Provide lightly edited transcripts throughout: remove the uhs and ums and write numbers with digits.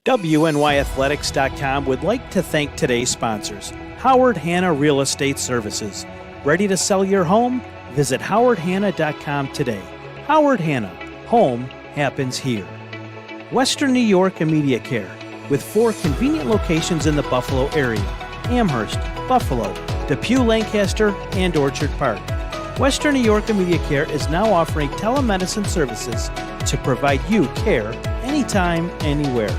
WNYathletics.com would like to thank today's sponsors. Howard Hanna Real Estate Services. Ready to sell your home? Visit howardhanna.com today. Howard Hanna. Home happens here. Western New York Immediate Care, with 4 convenient locations in the Buffalo area: Amherst, Buffalo, Depew, Lancaster, and Orchard Park. Western New York Immediate Care is now offering telemedicine services to provide you care anytime, anywhere.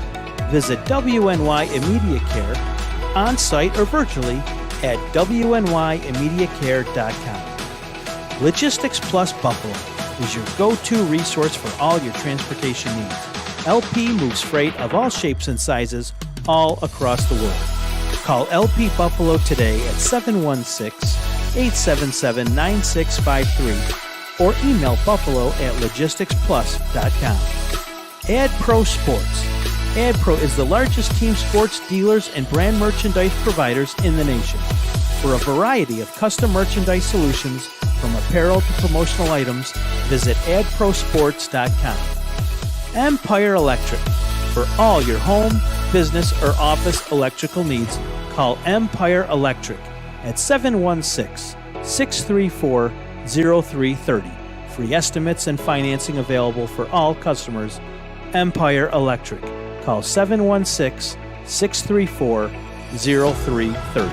Visit WNY Immediate Care on-site or virtually at WNYimmediatecare.com. Logistics Plus Buffalo is your go-to resource for all your transportation needs. LP moves freight of all shapes and sizes all across the world. Call LP Buffalo today at 716-877-9653 or email buffalo@logisticsplus.com. AdPro Sports. AdPro is the largest team sports dealers and brand merchandise providers in the nation. For a variety of custom merchandise solutions, from apparel to promotional items, visit adprosports.com. Empire Electric. For all your home, business, or office electrical needs, call Empire Electric at 716-634-0330. Free estimates and financing available for all customers. Empire Electric. Call 716-634-0330.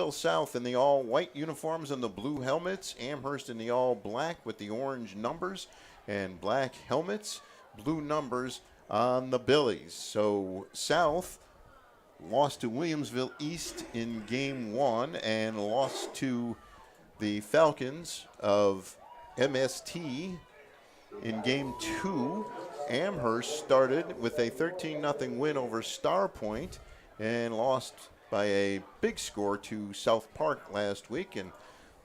South in the all-white uniforms and the blue helmets. Amherst in the all-black with the orange numbers and black helmets, blue numbers on the Billies. So South lost to Williamsville East in Game 1 and lost to the Falcons of MST in Game 2. Amherst started with a 13-0 win over Star Point and lost by a big score to South Park last week. And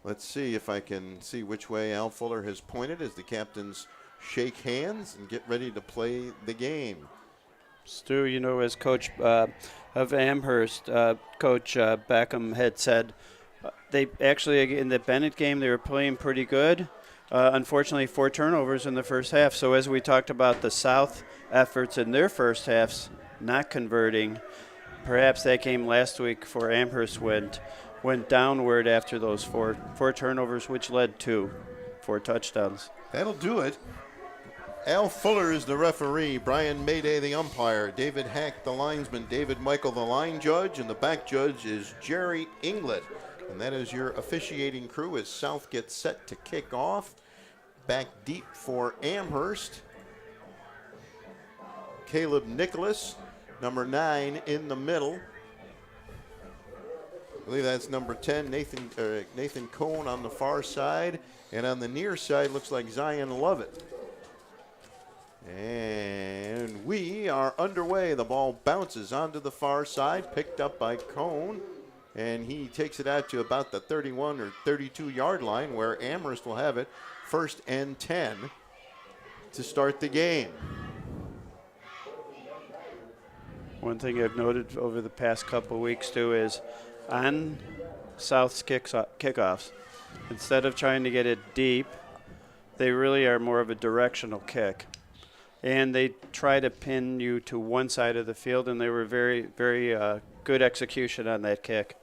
let's see if I can see which way Al Fuller has pointed as the captains shake hands and get ready to play the game. Stu, as coach of Amherst, Coach Beckham had said, they actually, in the Bennett game, they were playing pretty good. Unfortunately, 4 turnovers in the first half. So as we talked about the South efforts in their first halves not converting, perhaps that game last week for Amherst went downward after those four turnovers, which led to 4 touchdowns. That'll do it. Al Fuller is the referee, Brian Mayday the umpire, David Hack the linesman, David Michael the line judge, and the back judge is Jerry Inglet. And that is your officiating crew as South gets set to kick off. Back deep for Amherst. Caleb Nicholas, number 9 in the middle. I believe that's number 10, Nathan Cohn on the far side. And on the near side, looks like Zion Lovett. And we are underway. The ball bounces onto the far side, picked up by Cohn. And he takes it out to about the 31 or 32-yard line where Amherst will have it 1st and 10 to start the game. One thing I've noted over the past couple of weeks, too, is on South's kickoffs, instead of trying to get it deep, they really are more of a directional kick. And they try to pin you to one side of the field, and they were very, very good execution on that kick.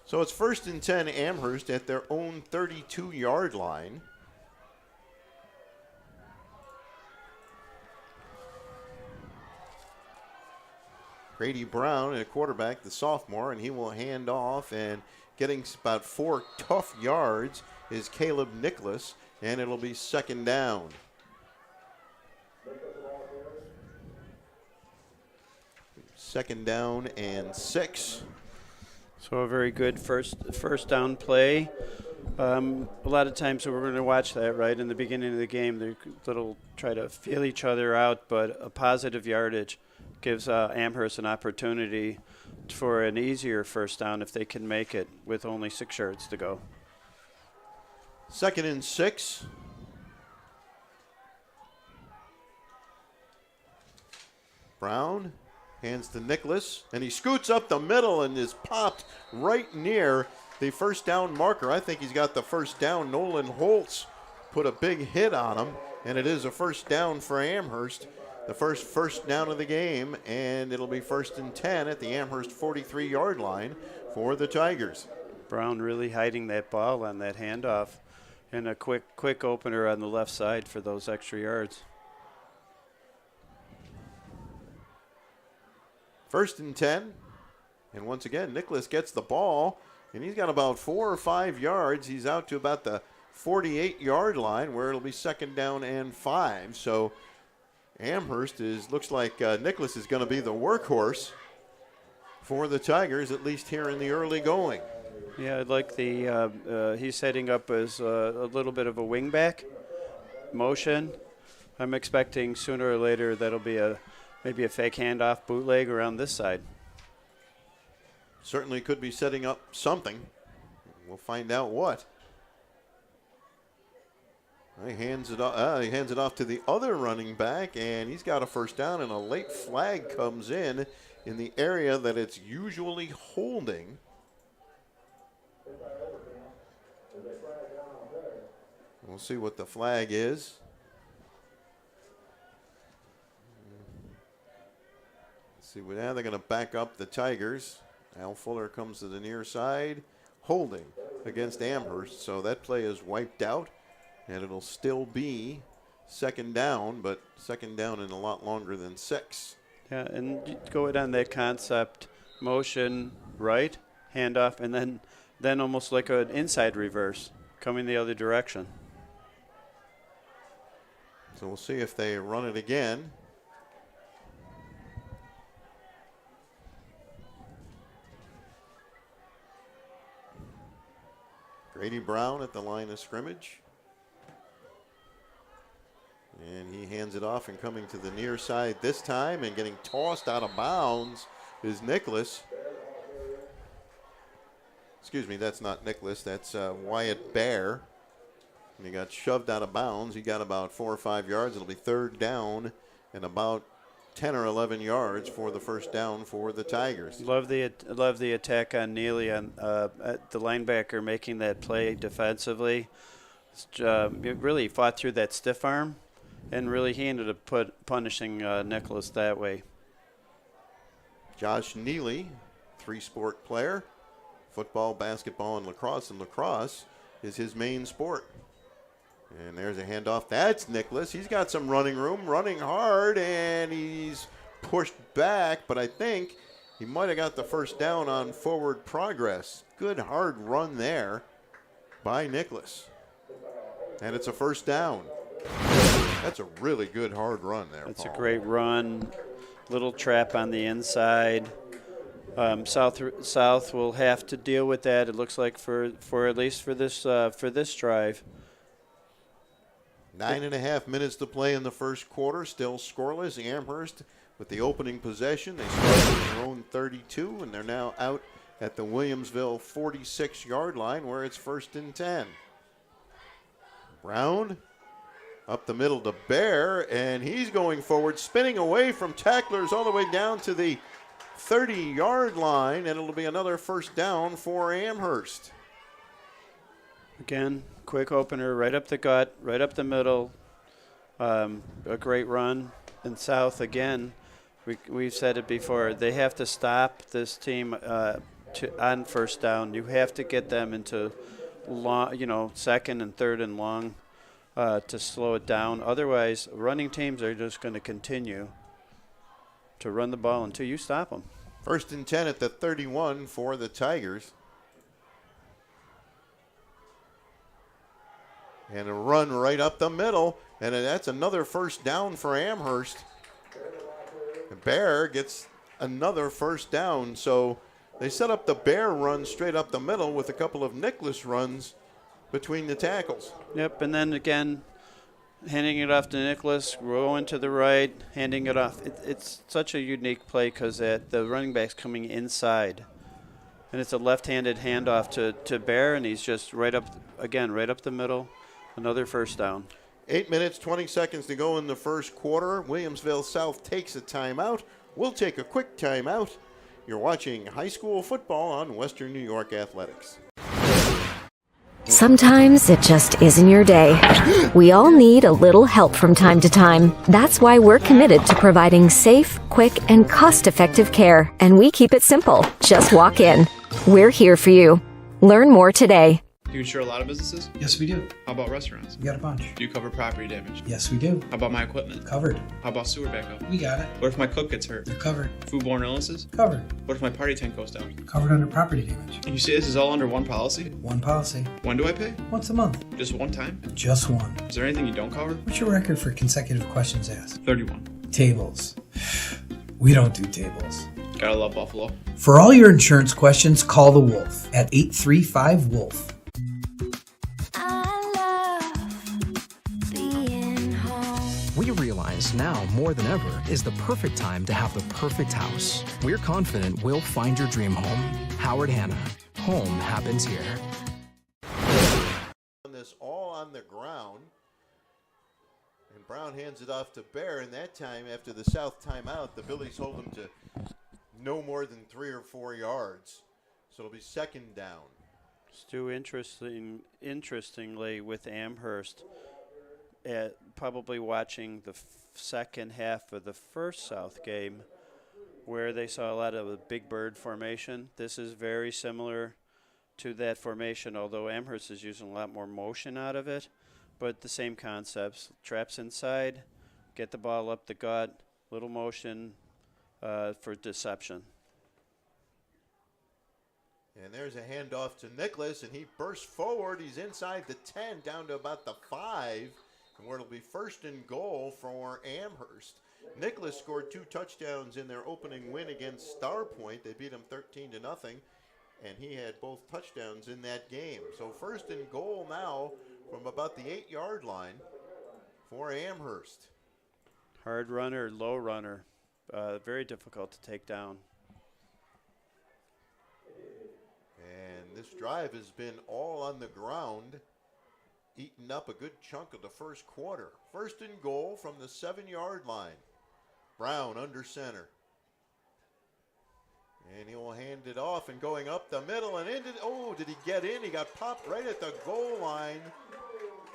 So it's 1st and 10 Amherst at their own 32-yard line. Grady Brown, a quarterback, the sophomore, and he will hand off, and getting about 4 tough yards is Caleb Nicholas, and it'll be 2nd down. Second down and 6. So a very good first down play. A lot of times we're going to watch that right in the beginning of the game. They try to feel each other out, but a positive yardage gives Amherst an opportunity for an easier first down if they can make it with only 6 yards to go. 2nd and 6. Brown hands to Nicholas, and he scoots up the middle and is popped right near the first down marker. I think he's got the first down. Nolan Holtz put a big hit on him, and it is a first down for Amherst. The first down of the game, and it'll be 1st and 10 at the Amherst 43-yard line for the Tigers. Brown really hiding that ball on that handoff, and a quick opener on the left side for those extra yards. 1st and 10, and once again, Nicholas gets the ball, and he's got about 4 or 5 yards. He's out to about the 48-yard line where it'll be 2nd down and 5. So Amherst looks like Nicholas is going to be the workhorse for the Tigers, at least here in the early going. Yeah, I'd like he's setting up as a little bit of a wingback motion. I'm expecting sooner or later that'll be maybe a fake handoff bootleg around this side. Certainly could be setting up something. We'll find out what. He hands it off to the other running back, and he's got a first down, and a late flag comes in the area that it's usually holding. We'll see what the flag is. See, now they're going to back up the Tigers. Al Fuller comes to the near side, holding against Amherst. So that play is wiped out, and it'll still be 2nd down, but 2nd down in a lot longer than 6. Yeah, and go it on that concept, motion, right, handoff, and then almost like an inside reverse, coming the other direction. So we'll see if they run it again. Grady Brown at the line of scrimmage. And he hands it off, and coming to the near side this time and getting tossed out of bounds is Nicholas. Excuse me, that's not Nicholas. That's Wyatt Bear. And he got shoved out of bounds. He got about 4 or 5 yards. It'll be 3rd down and about 10 or 11 yards for the first down for the Tigers. Love the attack on Neely on the linebacker making that play defensively. It really fought through that stiff arm, and really he ended up punishing Nicholas that way. Josh Neely, 3-sport player, football, basketball, and lacrosse is his main sport. And there's a handoff. That's Nicholas. He's got some running room, running hard, and he's pushed back, but I think he might have got the first down on forward progress. Good hard run there by Nicholas. And it's a first down. That's a really good hard run there, That's Paul. a great run. Little trap on the inside. South will have to deal with that. It looks like for at least for this drive. 9.5 minutes to play in the first quarter. Still scoreless. Amherst with the opening possession. They started at their own 32, and they're now out at the Williamsville 46-yard line where it's 1st and 10. Brown up the middle to Bear, and he's going forward, spinning away from tacklers all the way down to the 30-yard line, and it'll be another first down for Amherst. Again, quick opener, right up the gut, right up the middle. A great run. And South, again, we've said it before, they have to stop this team on first down. You have to get them into long, second and third and long to slow it down. Otherwise, running teams are just going to continue to run the ball until you stop them. 1st and 10 at the 31 for the Tigers. And a run right up the middle, and that's another first down for Amherst. Bear gets another first down, so they set up the Bear run straight up the middle with a couple of Nicholas runs between the tackles. Yep, and then again, handing it off to Nicholas, going to the right, handing it off. It's such a unique play because the running back's coming inside. And it's a left-handed handoff to Bear, and he's just right up the middle. Another first down. 8 minutes, 20 seconds to go in the first quarter. Williamsville South takes a timeout. We'll take a quick timeout. You're watching high school football on Western New York Athletics. Sometimes it just isn't your day. We all need a little help from time to time. That's why we're committed to providing safe, quick, and cost-effective care. And we keep it simple. Just walk in. We're here for you. Learn more today. Do you insure a lot of businesses? Yes, we do. How about restaurants? We got a bunch. Do you cover property damage? Yes, we do. How about my equipment? Covered. How about sewer backup? We got it. What if my cook gets hurt? They're covered. Foodborne illnesses? Covered. What if my party tent goes down? Covered under property damage. And you say this is all under one policy? One policy. When do I pay? Once a month. Just one time? Just one. Is there anything you don't cover? What's your record for consecutive questions asked? 31. Tables. We don't do tables. Gotta love Buffalo. For all your insurance questions, call the Wolf at 835-WOLF. We realize now more than ever is the perfect time to have the perfect house. We're confident we'll find your dream home. Howard Hanna. Home happens here. This all on the ground. And Brown hands it off to Bear, and that time after the South timeout, the Billies hold them to no more than 3 or 4 yards. So it'll be 2nd down. Stu, interestingly with Amherst, probably watching the second half of the first South game where they saw a lot of the big bird formation. This is very similar to that formation, although Amherst is using a lot more motion out of it, but the same concepts. Traps inside, get the ball up the gut, little motion for deception. And there's a handoff to Nicholas, and he bursts forward. He's inside the 10, down to about the 5, and where it'll be 1st and goal for Amherst. Nicholas scored 2 touchdowns in their opening win against Star Point. They beat him 13-0, and he had both touchdowns in that game. So 1st and goal now from about the 8-yard line for Amherst. Hard runner, low runner, very difficult to take down. And this drive has been all on the ground, eating up a good chunk of the first quarter. 1st and goal from the 7-yard line. Brown under center. And he will hand it off and going up the middle and into, oh, did he get in? He got popped right at the goal line.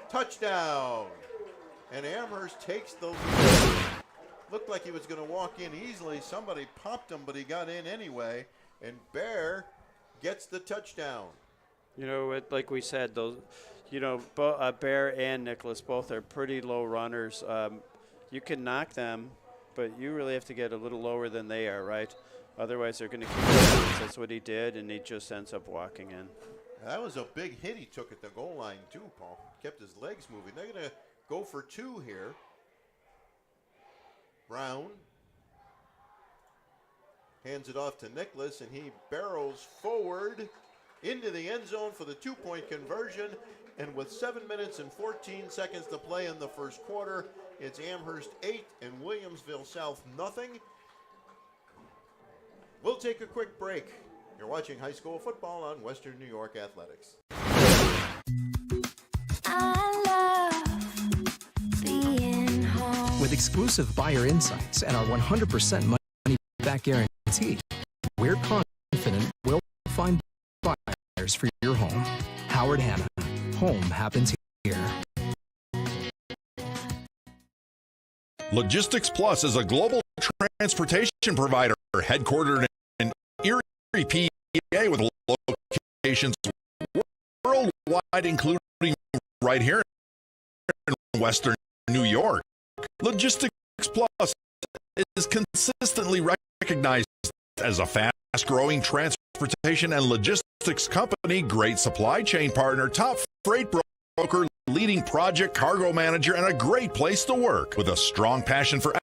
Touchdown. And Amherst takes the lead. Looked like he was going to walk in easily. Somebody popped him, but he got in anyway. And Bear gets the touchdown. You know, like we said, those, you know, Bear and Nicholas both are pretty low runners. You can knock them, but you really have to get a little lower than they are, right? Otherwise, they're going to keep it. That's what he did, and he just ends up walking in. That was a big hit he took at the goal line, too, Paul. Kept his legs moving. They're going to go for two here. Brown hands it off to Nicholas, and he barrels forward into the end zone for the two-point conversion. And with 7 minutes and 14 seconds to play in the first quarter, it's Amherst 8 and Williamsville South nothing. We'll take a quick break. You're watching high school football on Western New York Athletics. With exclusive buyer insights and our 100% money back guarantee, we're confident we'll find buyers for your home. Howard Hanna. Home happens here. Logistics Plus is a global transportation provider headquartered in Erie, PA, with locations worldwide, including right here in Western New York. Logistics Plus is consistently recognized as a fast-growing transportation and logistics company, great supply chain partner, top freight broker, leading project cargo manager, and a great place to work. With a strong passion for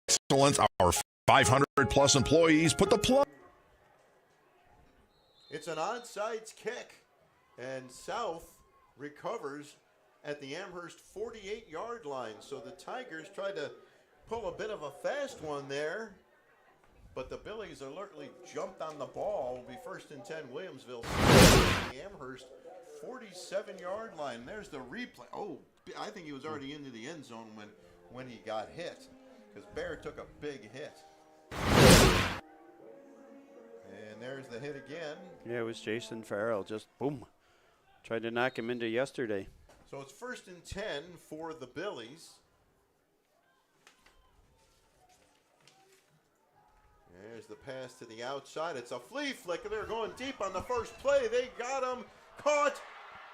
excellence, our 500-plus employees put the plus. It's an onside kick, and South recovers at the Amherst 48-yard line. So the Tigers tried to pull a bit of a fast one there, but the Billies alertly jumped on the ball. Will be first and 10, Williamsville. The Amherst 47-yard line. There's the replay. Oh, I think he was already into the end zone when he got hit, because Bear took a big hit. And there's the hit again. Yeah, it was Jason Farrell. Just boom. Tried to knock him into yesterday. So it's first and 10 for the Billies. There's the pass to the outside. It's a flea flicker. They're going deep on the first play. They got him. Caught.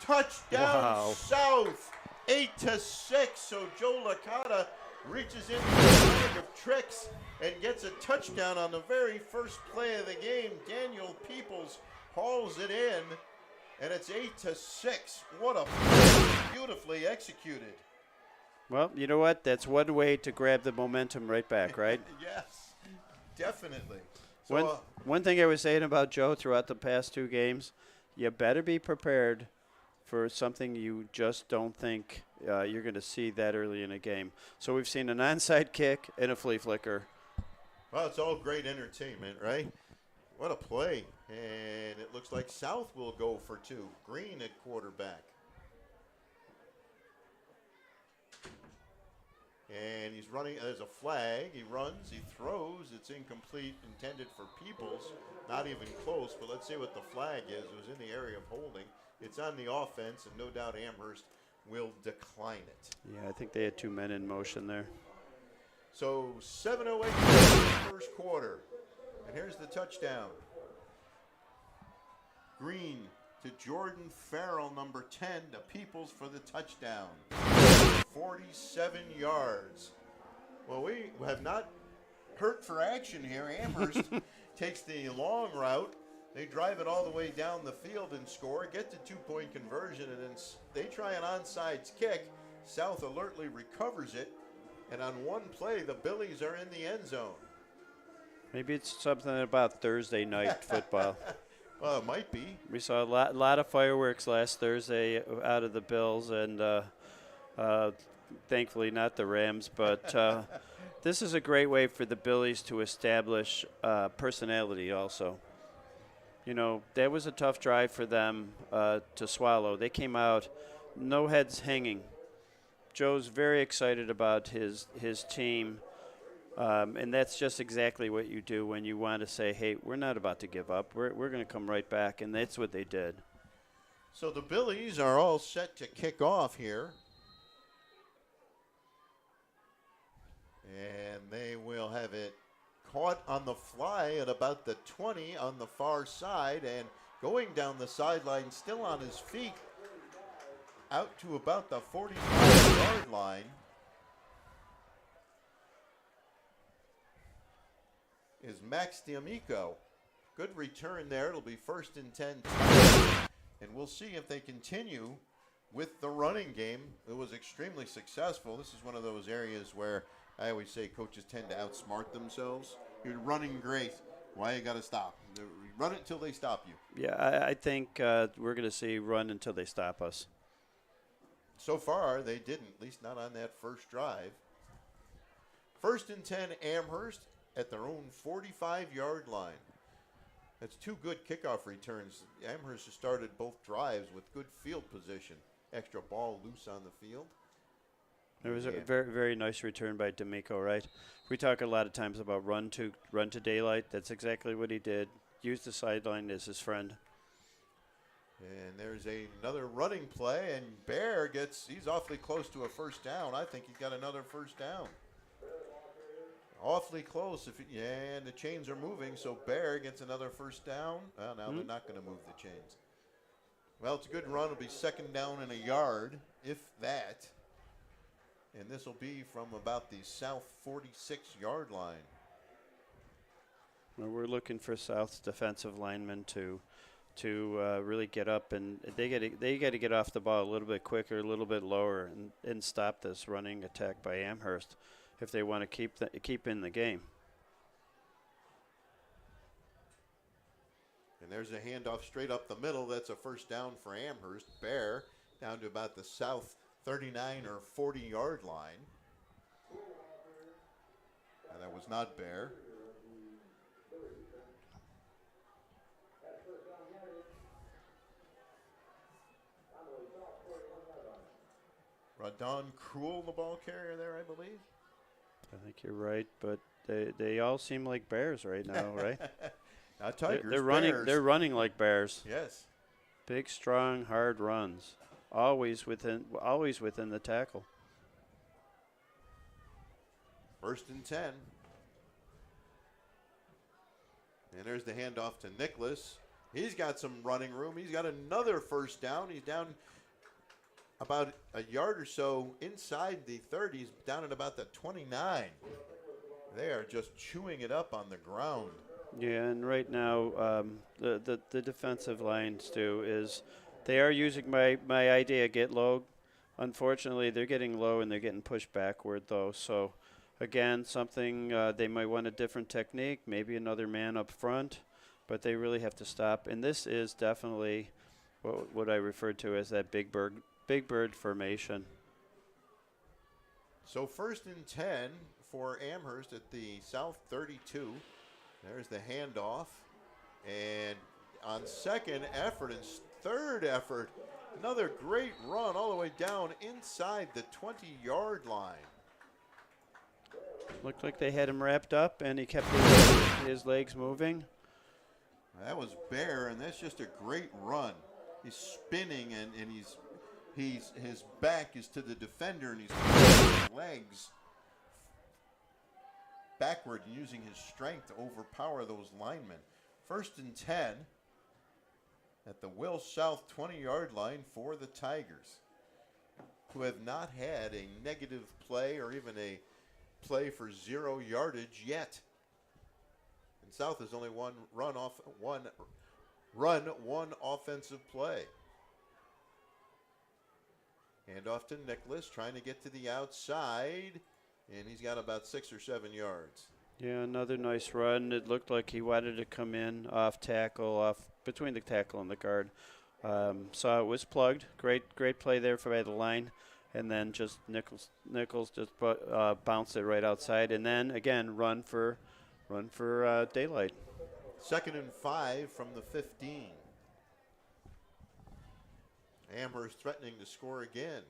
Touchdown. Wow. South. 8-6. So Joe Licata reaches into the bag of tricks and gets a touchdown on the very first play of the game. Daniel Peoples hauls it in, and it's 8-6. What a play. Beautifully executed. Well, you know what? That's one way to grab the momentum right back, right? Yes, definitely. So, one thing I was saying about Joe throughout the past two games, you better be prepared for something you just don't think you're going to see that early in a game. So we've seen an onside kick and a flea flicker. Well, it's all great entertainment, right? What a play. And it looks like South will go for two. Green at quarterback. And he's running. There's a flag. He runs. He throws. It's incomplete, intended for Peoples. Not even close, but let's see what the flag is. It was in the area of holding. It's on the offense, and no doubt Amherst will decline it. Yeah, I think they had two men in motion there. So 7:08 in the first quarter. And here's the touchdown. Green to Jordan Farrell, number 10, to Peoples for the touchdown. 47 yards. Well, we have not hurt for action here. Amherst takes the long route. They drive it all the way down the field and score, get the two-point conversion, and then they try an onside kick. South alertly recovers it, and on one play, the Billies are in the end zone. Maybe it's something about Thursday night football. Well, it might be. We saw a lot of fireworks last Thursday out of the Bills, and thankfully not the Rams. But this is a great way for the Billies to establish personality also. You know, that was a tough drive for them to swallow. They came out no heads hanging. Joe's very excited about his team. And that's just exactly what you do when you want to say, hey, we're not about to give up. We're going to come right back, and that's what they did. So the Billies are all set to kick off here. And they will have it caught on the fly at about the 20 on the far side, and going down the sideline still on his feet out to about the 45-yard line is Max D'Amico. Good return there. It'll be 1st and 10. And we'll see if they continue with the running game. It was extremely successful. This is one of those areas where I always say coaches tend to outsmart themselves. You're running great. Why you got to stop? Run it until they stop you. Yeah, I think we're going to see run until they stop us. So far, they didn't, at least not on that first drive. 1st and 10, Amherst at their own 45-yard line. That's 2 good kickoff returns. Amherst has started both drives with good field position. Extra ball loose on the field. It was a very, very nice return by D'Amico, right? We talk a lot of times about run to daylight. That's exactly what he did. Used the sideline as his friend. And there's another running play, and Bear he's awfully close to a first down. I think he got another first down. Awfully close. And the chains are moving, so Bear gets another first down. Well, now they're not going to move the chains. Well, it's a good run. It'll be 2nd down and a yard, if that. And this will be from about the south 46-yard line. Well, we're looking for South's defensive linemen to really get up, and they got to get off the ball a little bit quicker, a little bit lower, and stop this running attack by Amherst if they want to keep in the game. And there's a handoff straight up the middle. That's a first down for Amherst. Bear down to about the south 39 or 40-yard line. And that was not Bear. Radon Cruel, the ball carrier there, I believe. I think you're right, but they all seem like Bears right now, right? Not Tigers. They're running. Bears. They're running like Bears. Yes. Big, strong, hard runs. Always within the tackle. 1st and 10. And there's the handoff to Nicholas. He's got some running room. He's got another first down. He's down about a yard or so inside the 30s, down at about the 29. They are just chewing it up on the ground. Yeah, and right now the defensive line, Stu, is they are using my idea, get low. Unfortunately, they're getting low and they're getting pushed backward, though. So, again, something they might want a different technique, maybe another man up front, but they really have to stop. And this is definitely what I referred to as that big bird formation. So 1st and 10 for Amherst at the south 32. There's the handoff. And on second effort and third effort, another great run all the way down inside the 20-yard line. Looked like they had him wrapped up, and he kept his legs moving. That was Bear, and that's just a great run. He's spinning, and his back is to the defender, and he's pulling his legs backward and using his strength to overpower those linemen. 1st and 10 at the Will South 20-yard line for the Tigers, who have not had a negative play or even a play for 0 yardage yet. And South has only one offensive play. Hand off to Nicholas, trying to get to the outside, and he's got about 6 or 7 yards. Yeah, another nice run. It looked like he wanted to come in off between the tackle and the guard. So it was plugged. Great play there by the line, and then just Nichols just bounced it right outside, and then again run for daylight. 2nd and 5 from the 15. Amherst threatening to score again.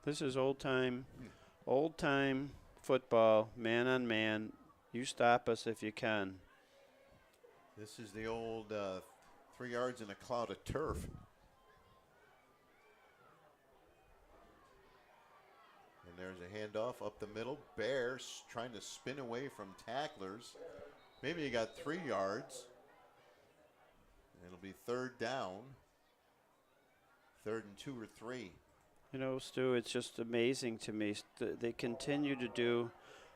This is old time football, man on man. You stop us if you can. This is the old 3 yards in a cloud of turf. And there's a handoff up the middle. Bears trying to spin away from tacklers. Maybe he got 3 yards. It'll be third down. 3rd and 2 or 3. You know, Stu, it's just amazing to me. They continue to do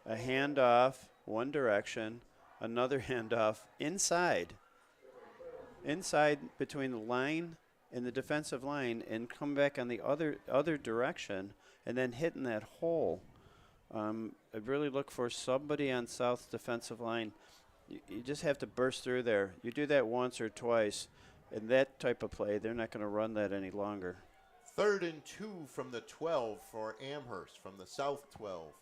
a handoff one direction, another handoff inside between the line and the defensive line, and come back on the other direction, and then hitting that hole. I really look for somebody on South's defensive line. You just have to burst through there. You do that once or twice, and that type of play, they're not going to run that any longer. 3rd and 2 from the 12 for Amherst, from the South 12.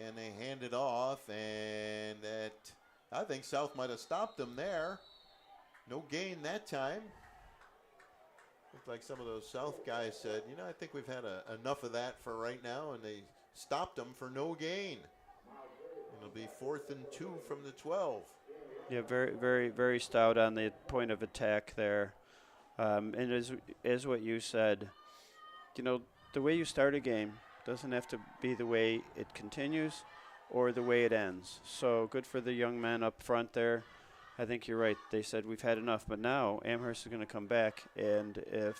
And they hand it off, and I think South might have stopped them there. No gain that time. Looked like some of those South guys said, you know, I think we've had enough of that for right now, and they stopped them for no gain. And it'll be 4th and 2 from the 12. Yeah, very, very, very stout on the point of attack there. And as what you said, you know, the way you start a game doesn't have to be the way it continues or the way it ends. So good for the young men up front there. I think you're right. They said we've had enough, but now Amherst is going to come back, and if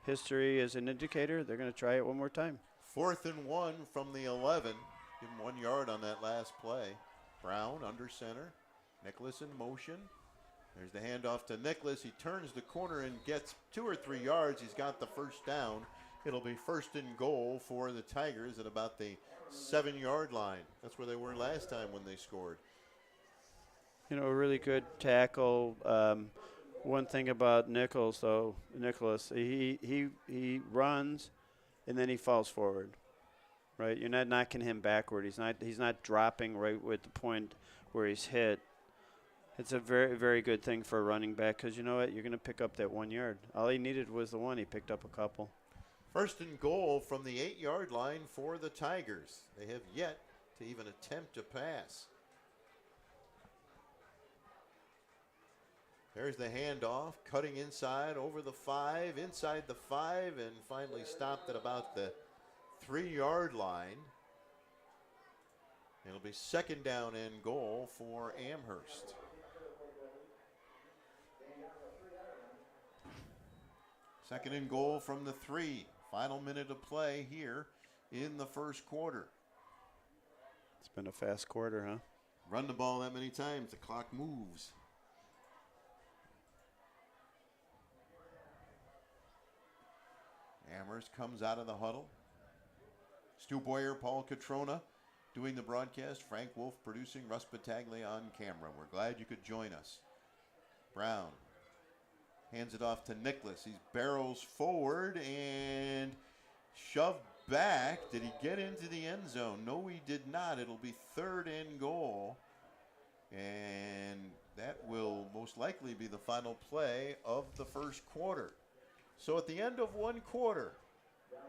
history is an indicator, they're going to try it one more time. 4th and 1 from the 11. Give him 1 yard on that last play. Brown under center. Nicholas in motion. There's the handoff to Nicholas. He turns the corner and gets 2 or 3 yards. He's got the first down. It'll be 1st and goal for the Tigers at about the 7-yard line. That's where they were last time when they scored. You know, a really good tackle. One thing about Nicholas, he runs and then he falls forward. Right? You're not knocking him backward. He's not dropping right with the point where he's hit. It's a very, very good thing for a running back, because you know what? You're going to pick up that 1 yard. All he needed was the one. He picked up a couple. 1st and goal from the 8-yard line for the Tigers. They have yet to even attempt to pass. There's the handoff, cutting inside over the 5, inside the 5, and finally stopped at about the 3-yard line. It'll be 2nd down and goal for Amherst. 2nd and goal from the 3. Final minute of play here in the first quarter. It's been a fast quarter, huh? Run the ball that many times, the clock moves. Amherst comes out of the huddle. Stu Boyer, Paul Catrona doing the broadcast. Frank Wolf producing, Russ Battaglia on camera. We're glad you could join us. Brown hands it off to Nicholas. He barrels forward and shoved back. Did he get into the end zone? No, he did not. It'll be 3rd and goal. And that will most likely be the final play of the first quarter. So at the end of one quarter,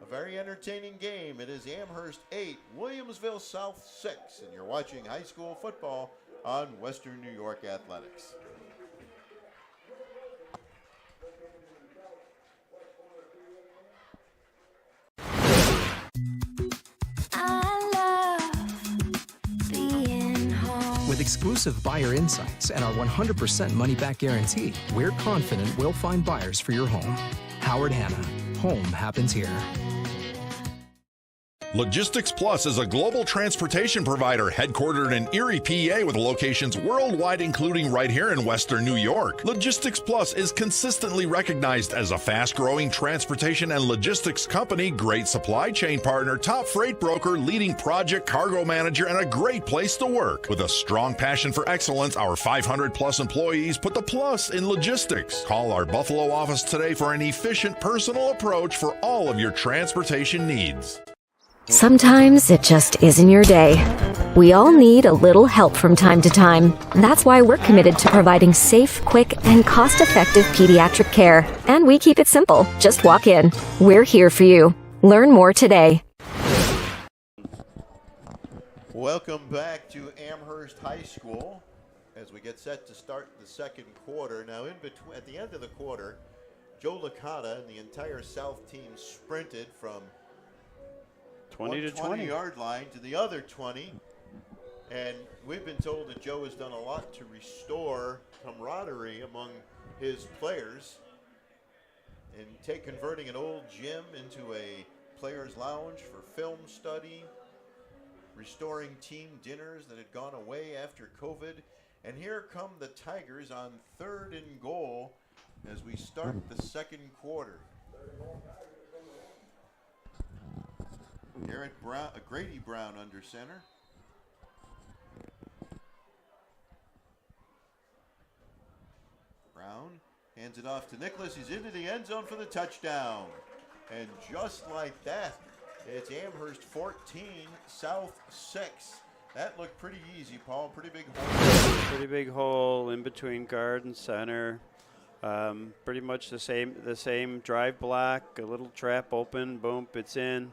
a very entertaining game. It is Amherst 8, Williamsville South 6. And you're watching high school football on Western New York Athletics. With exclusive buyer insights and our 100% money-back guarantee, we're confident we'll find buyers for your home. Howard Hanna. Home happens here. Logistics Plus is a global transportation provider headquartered in Erie, PA, with locations worldwide, including right here in Western New York. Logistics Plus is consistently recognized as a fast-growing transportation and logistics company, great supply chain partner, top freight broker, leading project cargo manager, and a great place to work. With a strong passion for excellence, our 500-plus employees put the plus in logistics. Call our Buffalo office today for an efficient, personal approach for all of your transportation needs. Sometimes it just isn't your day. We all need a little help from time to time. That's why we're committed to providing safe, quick, and cost-effective pediatric care. And we keep it simple. Just walk in. We're here for you. Learn more today. Welcome back to Amherst High School as we get set to start the second quarter. Now, in between, at the end of the quarter, Joe Licata and the entire South team sprinted from 20 to 20 yard line to the other 20. And we've been told that Joe has done a lot to restore camaraderie among his players and converting an old gym into a players' lounge for film study, restoring team dinners that had gone away after COVID. And here come the Tigers on 3rd and goal as we start the second quarter. Grady Brown under center. Brown hands it off to Nicholas. He's into the end zone for the touchdown. And just like that, it's Amherst 14, South 6. That looked pretty easy, Paul. Pretty big hole. Pretty big hole in between guard and center. Pretty much the same drive block, a little trap open, boom, it's in.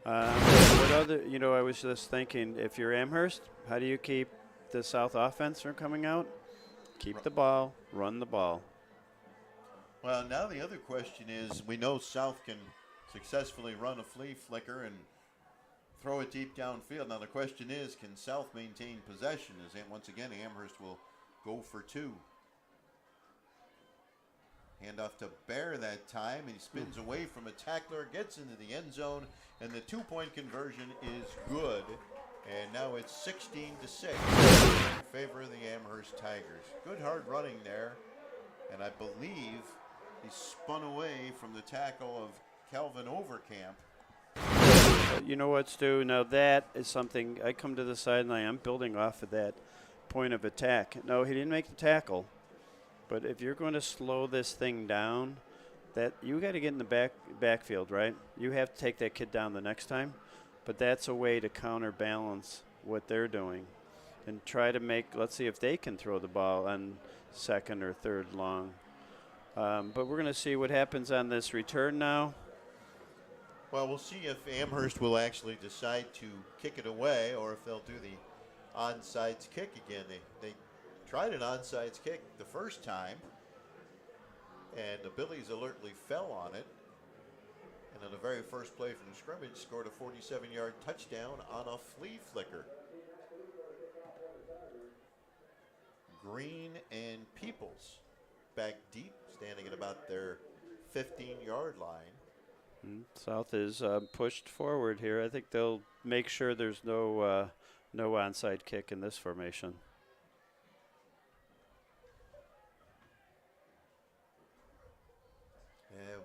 What other, I was just thinking, if you're Amherst, how do you keep the South offense from coming out? Keep the ball, run the ball. Well, now the other question is, we know South can successfully run a flea flicker and throw it deep downfield. Now the question is, can South maintain possession? Once again, Amherst will go for 2. Handoff to Bear that time. He spins away from a tackler, gets into the end zone, and the 2-point conversion is good. And now it's 16-6 in favor of the Amherst Tigers. Good hard running there. And I believe he spun away from the tackle of Calvin Overcamp. You know what, Stu? Now that is something, I come to the sideline, I'm building off of that point of attack. No, he didn't make the tackle. But if you're going to slow this thing down, that you got to get in the backfield, right? You have to take that kid down the next time. But that's a way to counterbalance what they're doing and try to let's see if they can throw the ball on 2nd or 3rd long. But we're going to see what happens on this return now. Well, we'll see if Amherst will actually decide to kick it away or if they'll do the onside kick again. They tried an onside kick the first time, and the Billies alertly fell on it. And on the very first play from scrimmage, scored a 47-yard touchdown on a flea flicker. Green and Peoples back deep, standing at about their 15-yard line. South is pushed forward here. I think they'll make sure there's no onside kick in this formation.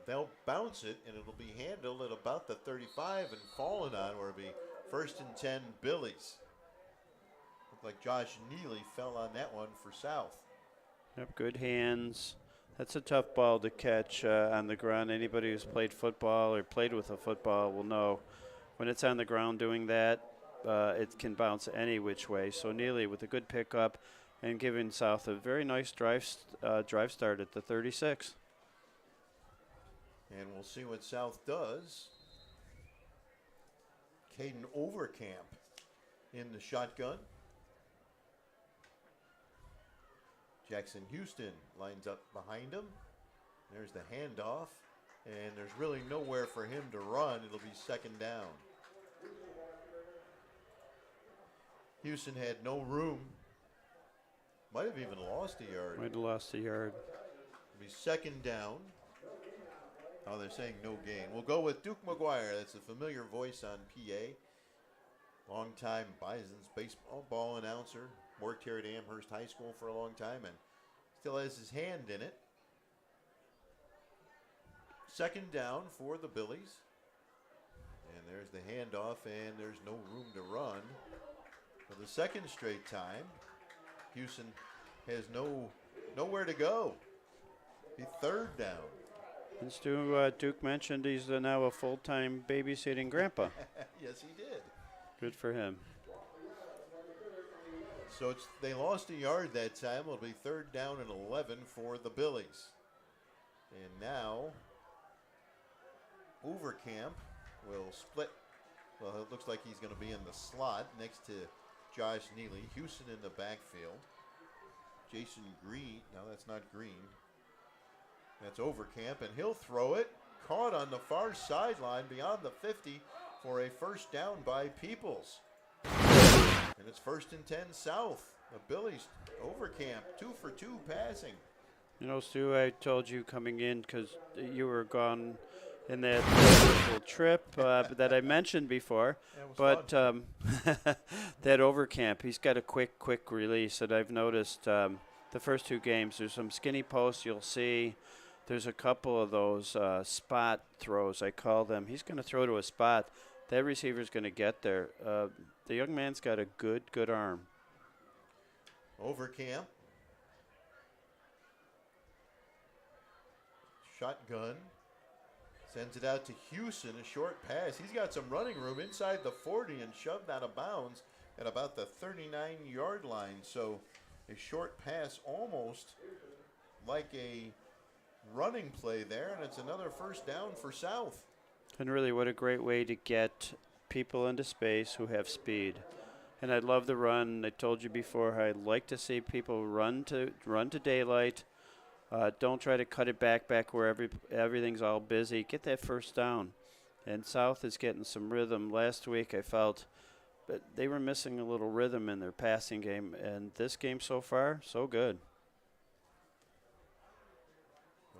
They'll bounce it, and it'll be handled at about the 35 and fallen on, where it'll be 1st and 10 Billies. Looked like Josh Neely fell on that one for South. Yep, good hands. That's a tough ball to catch on the ground. Anybody who's played football or played with a football will know when it's on the ground doing that, it can bounce any which way. So Neely with a good pickup and giving South a very nice drive start at the 36. And we'll see what South does. Caden Overcamp in the shotgun. Jackson Houston lines up behind him. There's the handoff, and there's really nowhere for him to run. It'll be 2nd down. Houston had no room. Might have even lost a yard. Might have lost a yard. It'll be 2nd down. Oh, they're saying no gain. We'll go with Duke McGuire. That's a familiar voice on PA. Longtime Bison's baseball announcer. Worked here at Amherst High School for a long time and still has his hand in it. 2nd down for the Billies. And there's the handoff, and there's no room to run. For the 2nd straight time, Houston has nowhere to go. Be 3rd down. And Stu, Duke mentioned he's now a full-time babysitting grandpa. Yes, he did. Good for him. So they lost a yard that time. It'll be 3rd down and 11 for the Billies. And now Overcamp will split Well, it looks like he's going to be in the slot next to Josh Neely. Houston in the backfield. Jason Green. No, that's not Green. That's Overcamp, and he'll throw it. Caught on the far sideline beyond the 50 for a first down by Peoples. And it's 1st and 10 South. The Billies, Overcamp, 2 for 2 passing. You know, Stu, I told you coming in because you were gone in that wonderful trip that I mentioned before. But that Overcamp, he's got a quick release. And I've noticed the first 2 games, there's some skinny posts you'll see. There's a couple of those spot throws, I call them. He's going to throw to a spot. That receiver's going to get there. The young man's got a good arm. Overcamp. Shotgun. Sends it out to Houston, a short pass. He's got some running room inside the 40 and shoved out of bounds at about the 39-yard line. So a short pass almost like a running play there, and it's another first down for South. And really, what a great way to get people into space who have speed. And I love the run. I told you before, I like to see people run to daylight. Don't try to cut it back where everything's all busy. Get that first down. And South is getting some rhythm. Last week I felt that they were missing a little rhythm in their passing game. And this game so far, so good.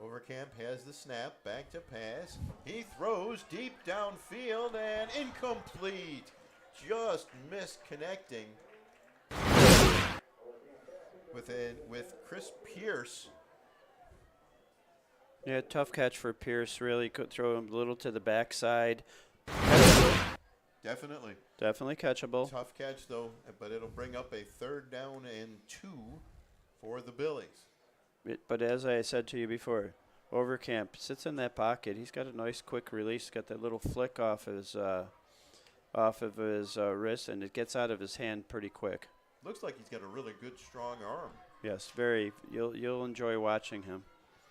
Overcamp has the snap, back to pass. He throws deep downfield and incomplete. Just missed connecting with Chris Pierce. Yeah, tough catch for Pierce. Really could throw him a little to the backside. Definitely catchable. Tough catch though, but it'll bring up a 3rd down and 2 for the Billies. But as I said to you before, Overcamp sits in that pocket. He's got a nice quick release. He's got that little flick off of his wrist, and it gets out of his hand pretty quick. Looks like he's got a really good, strong arm. Yes, very. You'll enjoy watching him.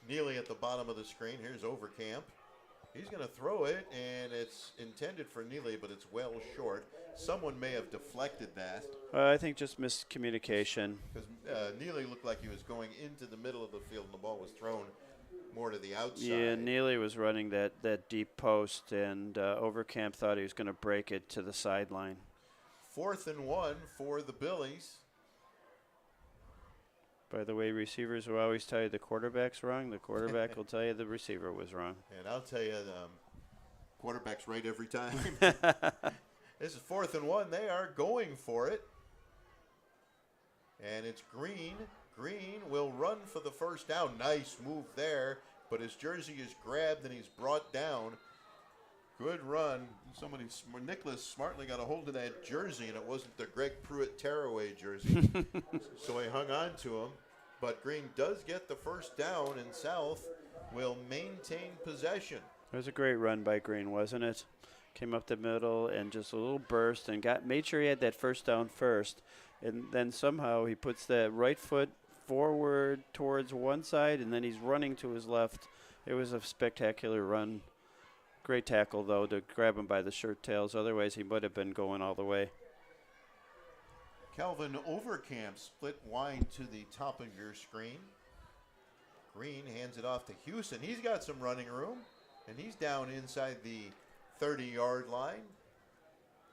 Neely at the bottom of the screen. Here's Overcamp. He's going to throw it, and it's intended for Neely, but it's well short. Someone may have deflected that. I think just miscommunication. Because Neely looked like he was going into the middle of the field, and the ball was thrown more to the outside. Yeah, Neely was running that deep post, and Overcamp thought he was going to break it to the sideline. 4th and 1 for the Billies. By the way, receivers will always tell you the quarterback's wrong. The quarterback will tell you the receiver was wrong. And I'll tell you, quarterback's right every time. This is 4th and 1. They are going for it. And it's Green. Green will run for the first down. Nice move there, but his jersey is grabbed and he's brought down. Good run. Nicholas smartly got a hold of that jersey, and it wasn't the Greg Pruitt tearaway jersey. So he hung on to him. But Green does get the first down, and South will maintain possession. It was a great run by Green, wasn't it? Came up the middle and just a little burst and made sure he had that first down first. And then somehow he puts that right foot forward towards one side, and then he's running to his left. It was a spectacular run. Great tackle, though, to grab him by the shirt tails. Otherwise, he would have been going all the way. Calvin Overcamp split wide to the top of your screen. Green hands it off to Houston. He's got some running room, and he's down inside the 30-yard line.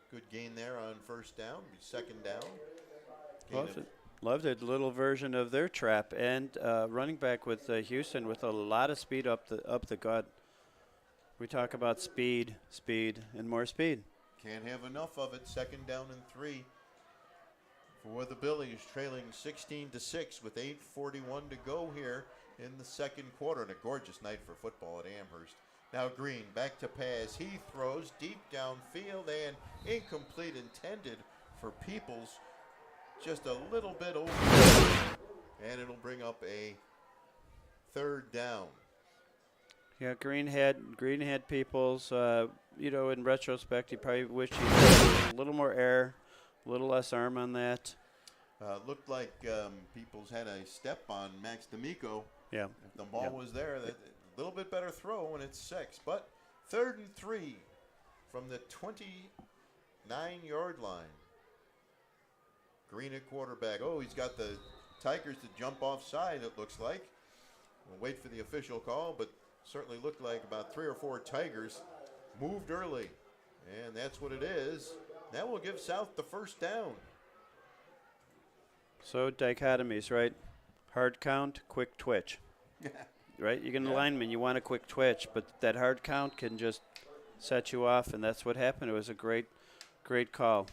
Good gain there on first down. Second down. Loved it. Little version of their trap, and running back with Houston with a lot of speed up the gut. We talk about speed, and more speed. Can't have enough of it. Second down and 3 for the Billies, trailing 16-6 with 8:41 to go here in the second quarter. And a gorgeous night for football at Amherst. Now Green back to pass. He throws deep downfield and incomplete, intended for Peoples. Just a little bit over. And it'll bring up a 3rd down. Yeah, Green had Peoples. In retrospect, he probably wished he had a little more air, a little less arm on that. Looked like Peoples had a step on Max D'Amico. Yeah. If the ball was there, a little bit better throw when it's 6. But 3rd and 3 from the 9-yard line. Green at quarterback. Oh, he's got the Tigers to jump offside, it looks like. We'll wait for the official call, but certainly looked like about 3 or 4 Tigers moved early. And that's what it is. That will give South the first down. So dichotomies, right? Hard count, quick twitch. Right? You're going to lineman, you want a quick twitch, but that hard count can just set you off, and that's what happened. It was a great call.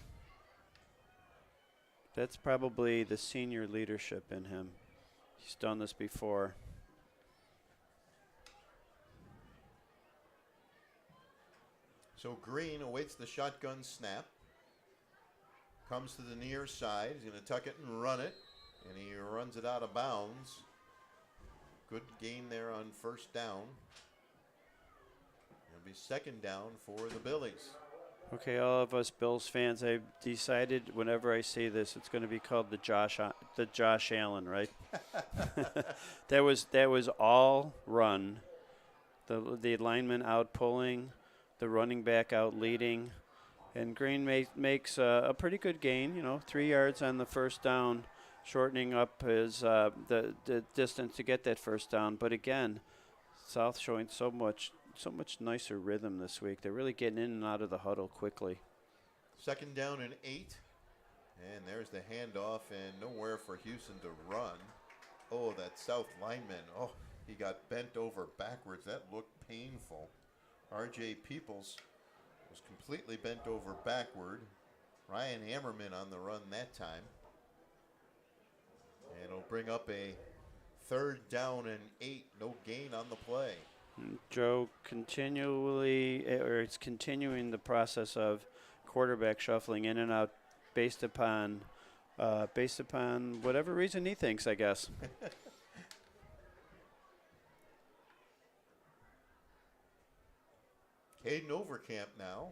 That's probably the senior leadership in him. He's done this before. So Green awaits the shotgun snap. Comes to the near side. He's going to tuck it and run it. And he runs it out of bounds. Good gain there on first down. It'll be second down for the Billies. Okay, all of us Bills fans, I've decided whenever I see this, it's going to be called the Josh Allen, right? That was all run. The lineman out pulling, the running back out leading, and Green makes a pretty good gain. 3 yards on the first down, shortening up his the distance to get that first down. But again, South showing so much nicer rhythm this week. They're really getting in and out of the huddle quickly. Second down and 8. And there's the handoff and nowhere for Houston to run. Oh, that South lineman. Oh, he got bent over backwards. That looked painful. R.J. Peoples was completely bent over backward. Ryan Ammerman on the run that time. And it'll bring up a third down and 8. No gain on the play. Joe it's continuing the process of quarterback shuffling in and out based upon whatever reason he thinks, I guess. Caden Overcamp now.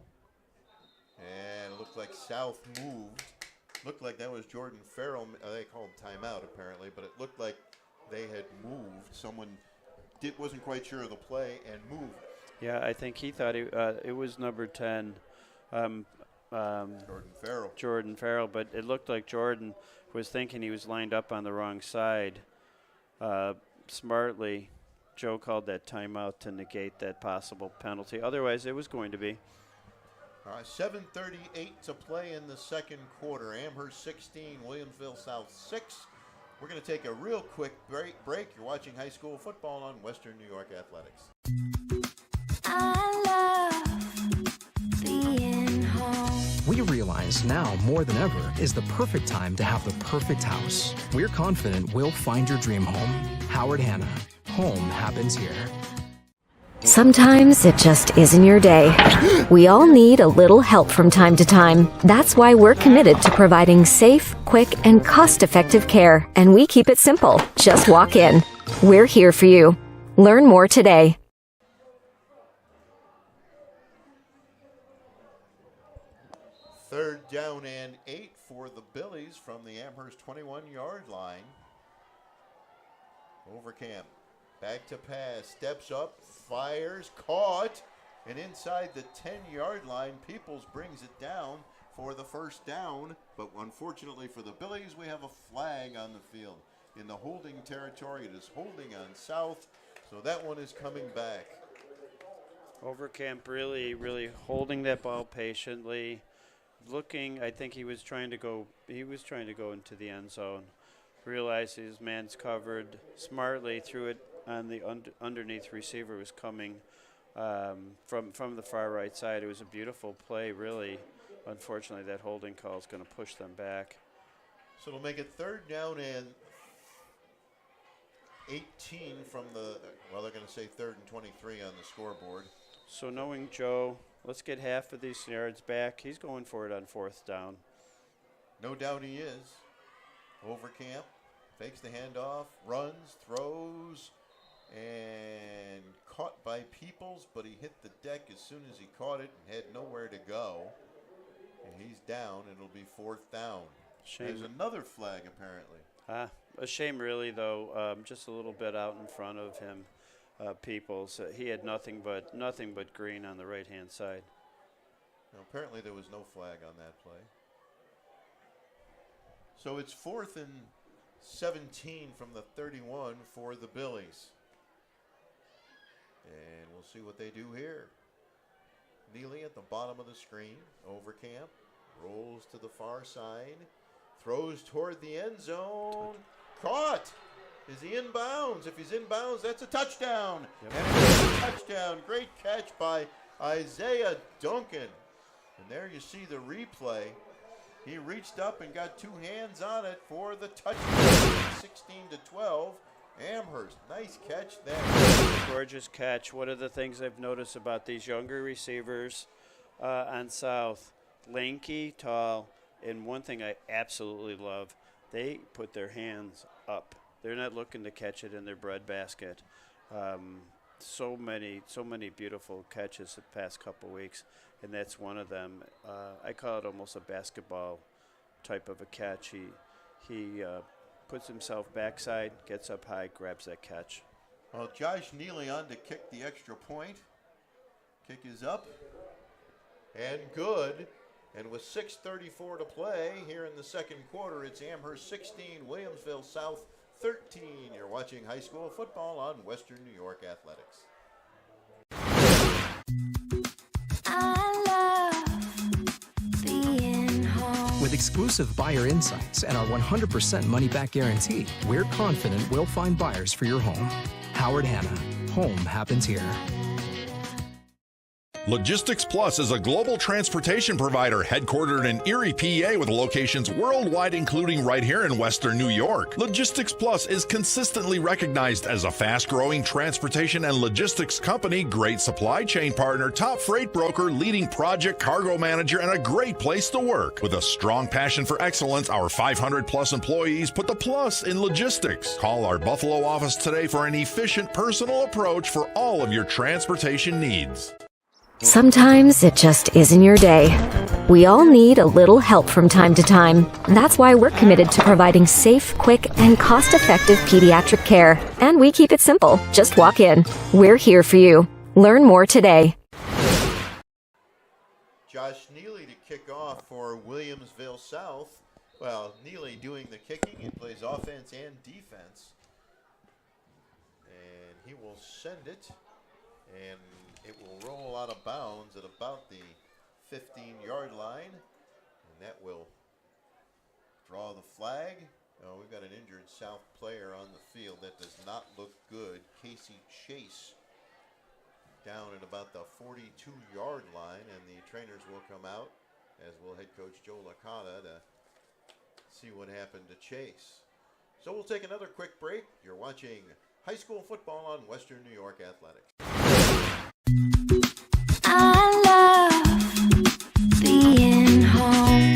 And it looked like South moved. Looked like that was Jordan Farrell. They called timeout apparently, but it looked like they had moved. Someone wasn't quite sure of the play and moved. Yeah, I think he thought it was number 10, Jordan Farrell, but it looked like Jordan was thinking he was lined up on the wrong side. Smartly, Joe called that timeout to negate that possible penalty. Otherwise, it was going to be. All right, 7:38 to play in the second quarter. Amherst 16, Williamsville South 6. We're going to take a real quick break. You're watching high school football on Western New York Athletics. I love being home. We realize now more than ever is the perfect time to have the perfect house. We're confident we'll find your dream home. Howard Hanna. Home happens here. Sometimes it just isn't your day. We all need a little help from time to time. That's why we're committed to providing safe, quick, and cost-effective care. And we keep it simple. Just walk in. We're here for you. Learn more today. Third down and 8 for the Billies from the Amherst 21-yard line. Overcamp. Back to pass, steps up, fires, caught, and inside the 10-yard line, Peoples brings it down for the first down. But unfortunately for the Billies, we have a flag on the field. In the holding territory, it is holding on South, so that one is coming back. Overcamp really holding that ball patiently, looking. I think he was trying to go into the end zone. Realized his man's covered, smartly threw it on the underneath receiver was coming from the far right side. It was a beautiful play, really. Unfortunately, that holding call is going to push them back. So it'll make it third down and 18 from they're going to say third and 23 on the scoreboard. So knowing Joe, let's get half of these yards back. He's going for it on fourth down. No doubt he is. Overcamp fakes the handoff, runs, throws, and caught by Peoples, but he hit the deck as soon as he caught it and had nowhere to go. And he's down, and it'll be fourth down. Shame. There's another flag, apparently. A shame, really, though. Just a little bit out in front of him, Peoples. He had nothing but green on the right-hand side. Now, apparently there was no flag on that play. So it's 4th and 17 from the 31 for the Billies. And we'll see what they do here. Neely at the bottom of the screen. Overcamp rolls to the far side. Throws toward the end zone. Caught. Is he in bounds? If he's in bounds, that's a touchdown. Yep. And it's a touchdown. Great catch by Isaiah Duncan. And there you see the replay. He reached up and got 2 hands on it for the touchdown. 16-12. Amherst, nice catch there. Gorgeous catch. One of the things I've noticed about these younger receivers on South, lanky, tall, and one thing I absolutely love, they put their hands up. They're not looking to catch it in their breadbasket. So many beautiful catches the past couple weeks, and that's one of them. I call it almost a basketball type of a catch. He puts himself backside, gets up high, grabs that catch. Well, Josh Neely on to kick the extra point. Kick is up and good. And with 6:34 to play here in the second quarter, it's Amherst 16, Williamsville South 13. You're watching high school football on Western New York Athletics. With exclusive buyer insights and our 100% money-back guarantee, we're confident we'll find buyers for your home. Howard Hanna. Home happens here. Logistics Plus is a global transportation provider headquartered in Erie, PA, with locations worldwide, including right here in Western New York. Logistics Plus is consistently recognized as a fast-growing transportation and logistics company, great supply chain partner, top freight broker, leading project cargo manager, and a great place to work. With a strong passion for excellence, our 500-plus employees put the plus in logistics. Call our Buffalo office today for an efficient, personal approach for all of your transportation needs. Sometimes it just isn't your day. We all need a little help from time to time. That's why we're committed to providing safe, quick, and cost-effective pediatric care. And we keep it simple. Just walk in. We're here for you. Learn more today. Josh Neely to kick off for Williamsville South. Well, Neely doing the kicking. He plays offense and defense. And he will send it. And it will roll out of bounds at about the 15-yard line. And that will draw the flag. Oh, we've got an injured South player on the field. That does not look good. Casey Chase down at about the 42-yard line. And the trainers will come out, as will head coach Joe Licata, to see what happened to Chase. So we'll take another quick break. You're watching high school football on Western New York Athletics. I love being home.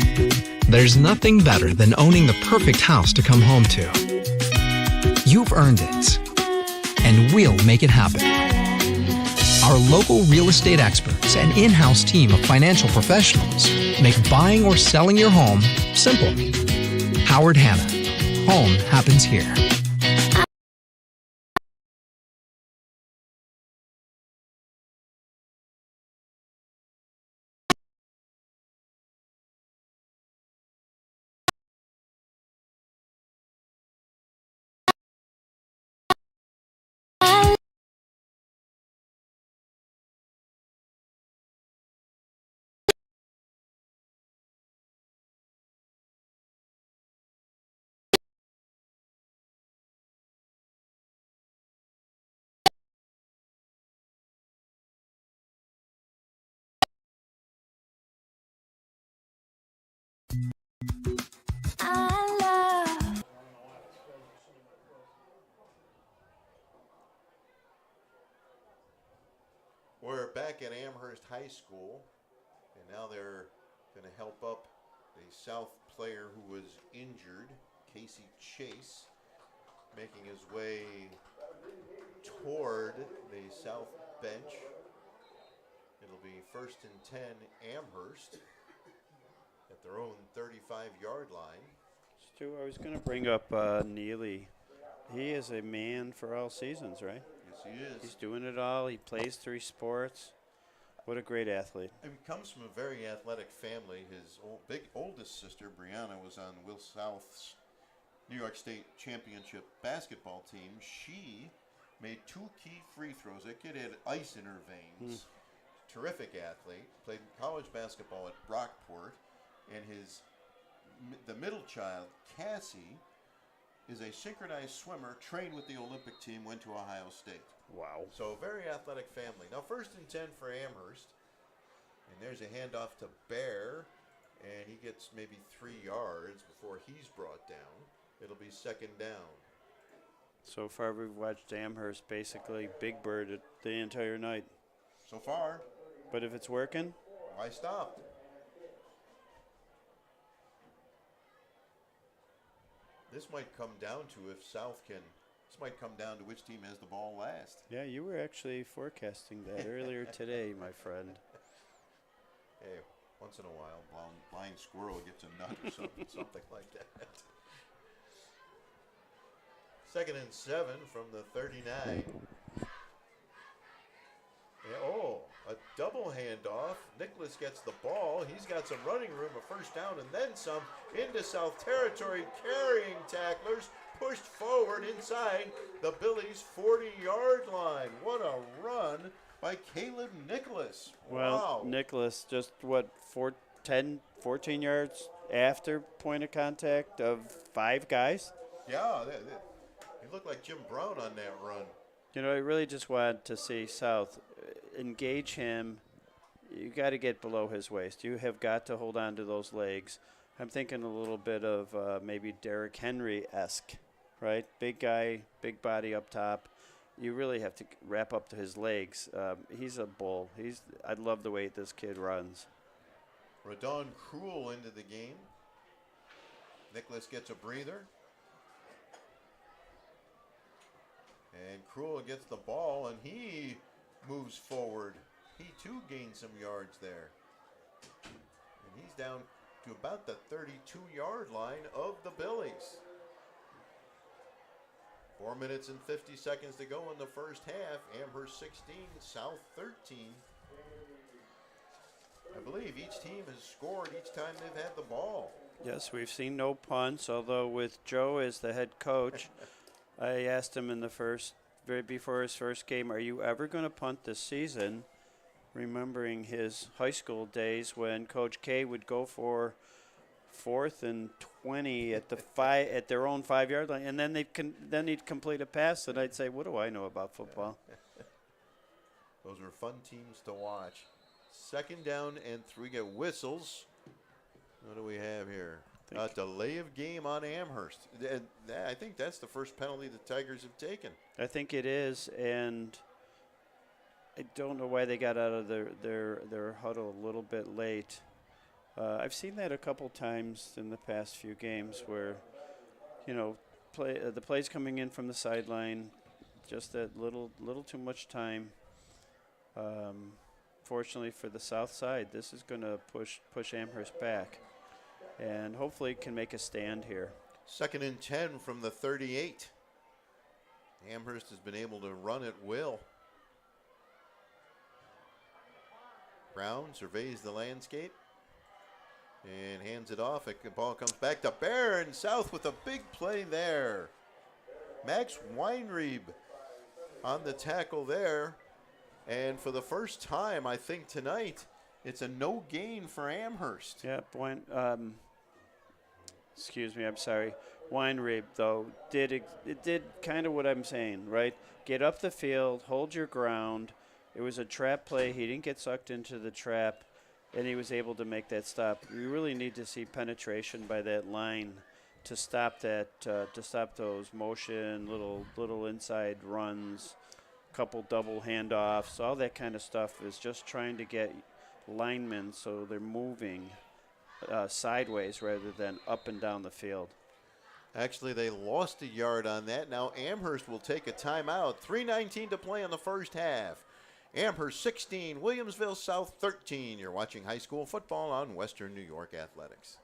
There's nothing better than owning the perfect house to come home to. You've earned it, and we'll make it happen. Our local real estate experts and in-house team of financial professionals make buying or selling your home simple. Howard Hanna. Home happens here. We're back at Amherst High School, and now they're going to help up the South player who was injured, Casey Chase, making his way toward the South bench. It'll be 1st and 10 Amherst at their own 35-yard line. Stu, I was going to bring up Neely. He is a man for all seasons, right? Yes, he is. He's doing it all. He plays 3 sports. What a great athlete. He comes from a very athletic family. His oldest sister, Brianna, was on Will South's New York State Championship basketball team. She made 2 key free throws. That kid had ice in her veins. Terrific athlete. Played college basketball at Brockport. And the middle child, Cassie, is a synchronized swimmer, trained with the Olympic team, went to Ohio State. Wow. So a very athletic family. Now 1st and 10 for Amherst. And there's a handoff to Bear. And he gets maybe 3 yards before he's brought down. It'll be 2nd down. So far we've watched Amherst basically Big Bird the entire night. So far. But if it's working? Why stop? This might come down to if South can. This might come down to which team has the ball last. Yeah, you were actually forecasting that earlier today, my friend. Hey, once in a while, blind squirrel gets a nut or something like that. 2nd and 7 from the 39. A double handoff. Nicholas gets the ball. He's got some running room, a 1st down, and then some into South territory. Carrying tacklers pushed forward inside the Billies' 40-yard line. What a run by Caleb Nicholas. Well, wow. Nicholas just, 14 yards after point of contact of 5 guys? Yeah, he looked like Jim Brown on that run. You know, I really just wanted to see South engage him. You got to get below his waist. You have got to hold on to those legs. I'm thinking a little bit of maybe Derrick Henry-esque, right? Big guy, big body up top. You really have to wrap up to his legs. He's a bull. I love the way this kid runs. Radon Cruel into the game. Nicholas gets a breather. And Cruel gets the ball, and he moves forward. He, too, gains some yards there. And he's down to about the 32-yard line of the Billies. 4 minutes and 50 seconds to go in the first half. Amherst 16, South 13. I believe each team has scored each time they've had the ball. Yes, we've seen no punts, although with Joe as the head coach, I asked him in the very before his first game, are you ever going to punt this season? Remembering his high school days when Coach K would go for 4th and 20 at their own 5-yard line, and then he'd complete a pass, and I'd say, what do I know about football? Those were fun teams to watch. 2nd down and 3. Get whistles. What do we have here? A delay of game on Amherst. I think that's the first penalty the Tigers have taken. I think it is, and I don't know why they got out of their huddle a little bit late. I've seen that a couple times in the past few games where, the plays coming in from the sideline, just that little too much time. Fortunately for the South side, this is going to push Amherst back, and hopefully can make a stand here. 2nd and 10 from the 38. Amherst has been able to run at will. Brown surveys the landscape and hands it off. The ball comes back to Bear, and South with a big play there. Max Weinrieb on the tackle there. And for the first time, I think tonight, it's a no gain for Amherst. Yeah, excuse me, I'm sorry. Weinrieb, though, did kind of what I'm saying, right? Get up the field, hold your ground. It was a trap play. He didn't get sucked into the trap, and he was able to make that stop. You really need to see penetration by that line to stop that, to stop those motion, little inside runs, couple double handoffs. All that kind of stuff is just trying to get linemen so they're moving sideways rather than up and down the field. Actually, they lost a yard on that. Now Amherst will take a timeout. 3:19 to play in the first half. Amherst 16, Williamsville South 13. You're watching high school football on Western New York Athletics.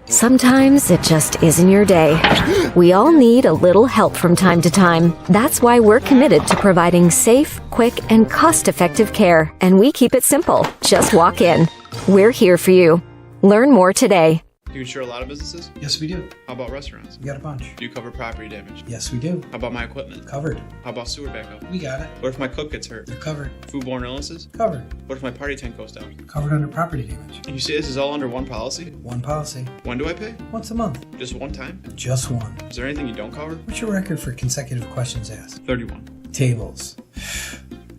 Sometimes it just isn't your day. We all need a little help from time to time. That's why we're committed to providing safe, quick, and cost-effective care. And we keep it simple. Just walk in. We're here for you. Learn more today. Do you insure a lot of businesses? Yes, we do. How about restaurants? We got a bunch. Do you cover property damage? Yes, we do. How about my equipment? Covered. How about sewer backup? We got it. What if my cook gets hurt? You're covered. Foodborne illnesses? Covered. What if my party tent goes down? Covered under property damage. And you say this is all under one policy? One policy. When do I pay? Once a month. Just one time? Just one. Is there anything you don't cover? What's your record for consecutive questions asked? 31. Tables.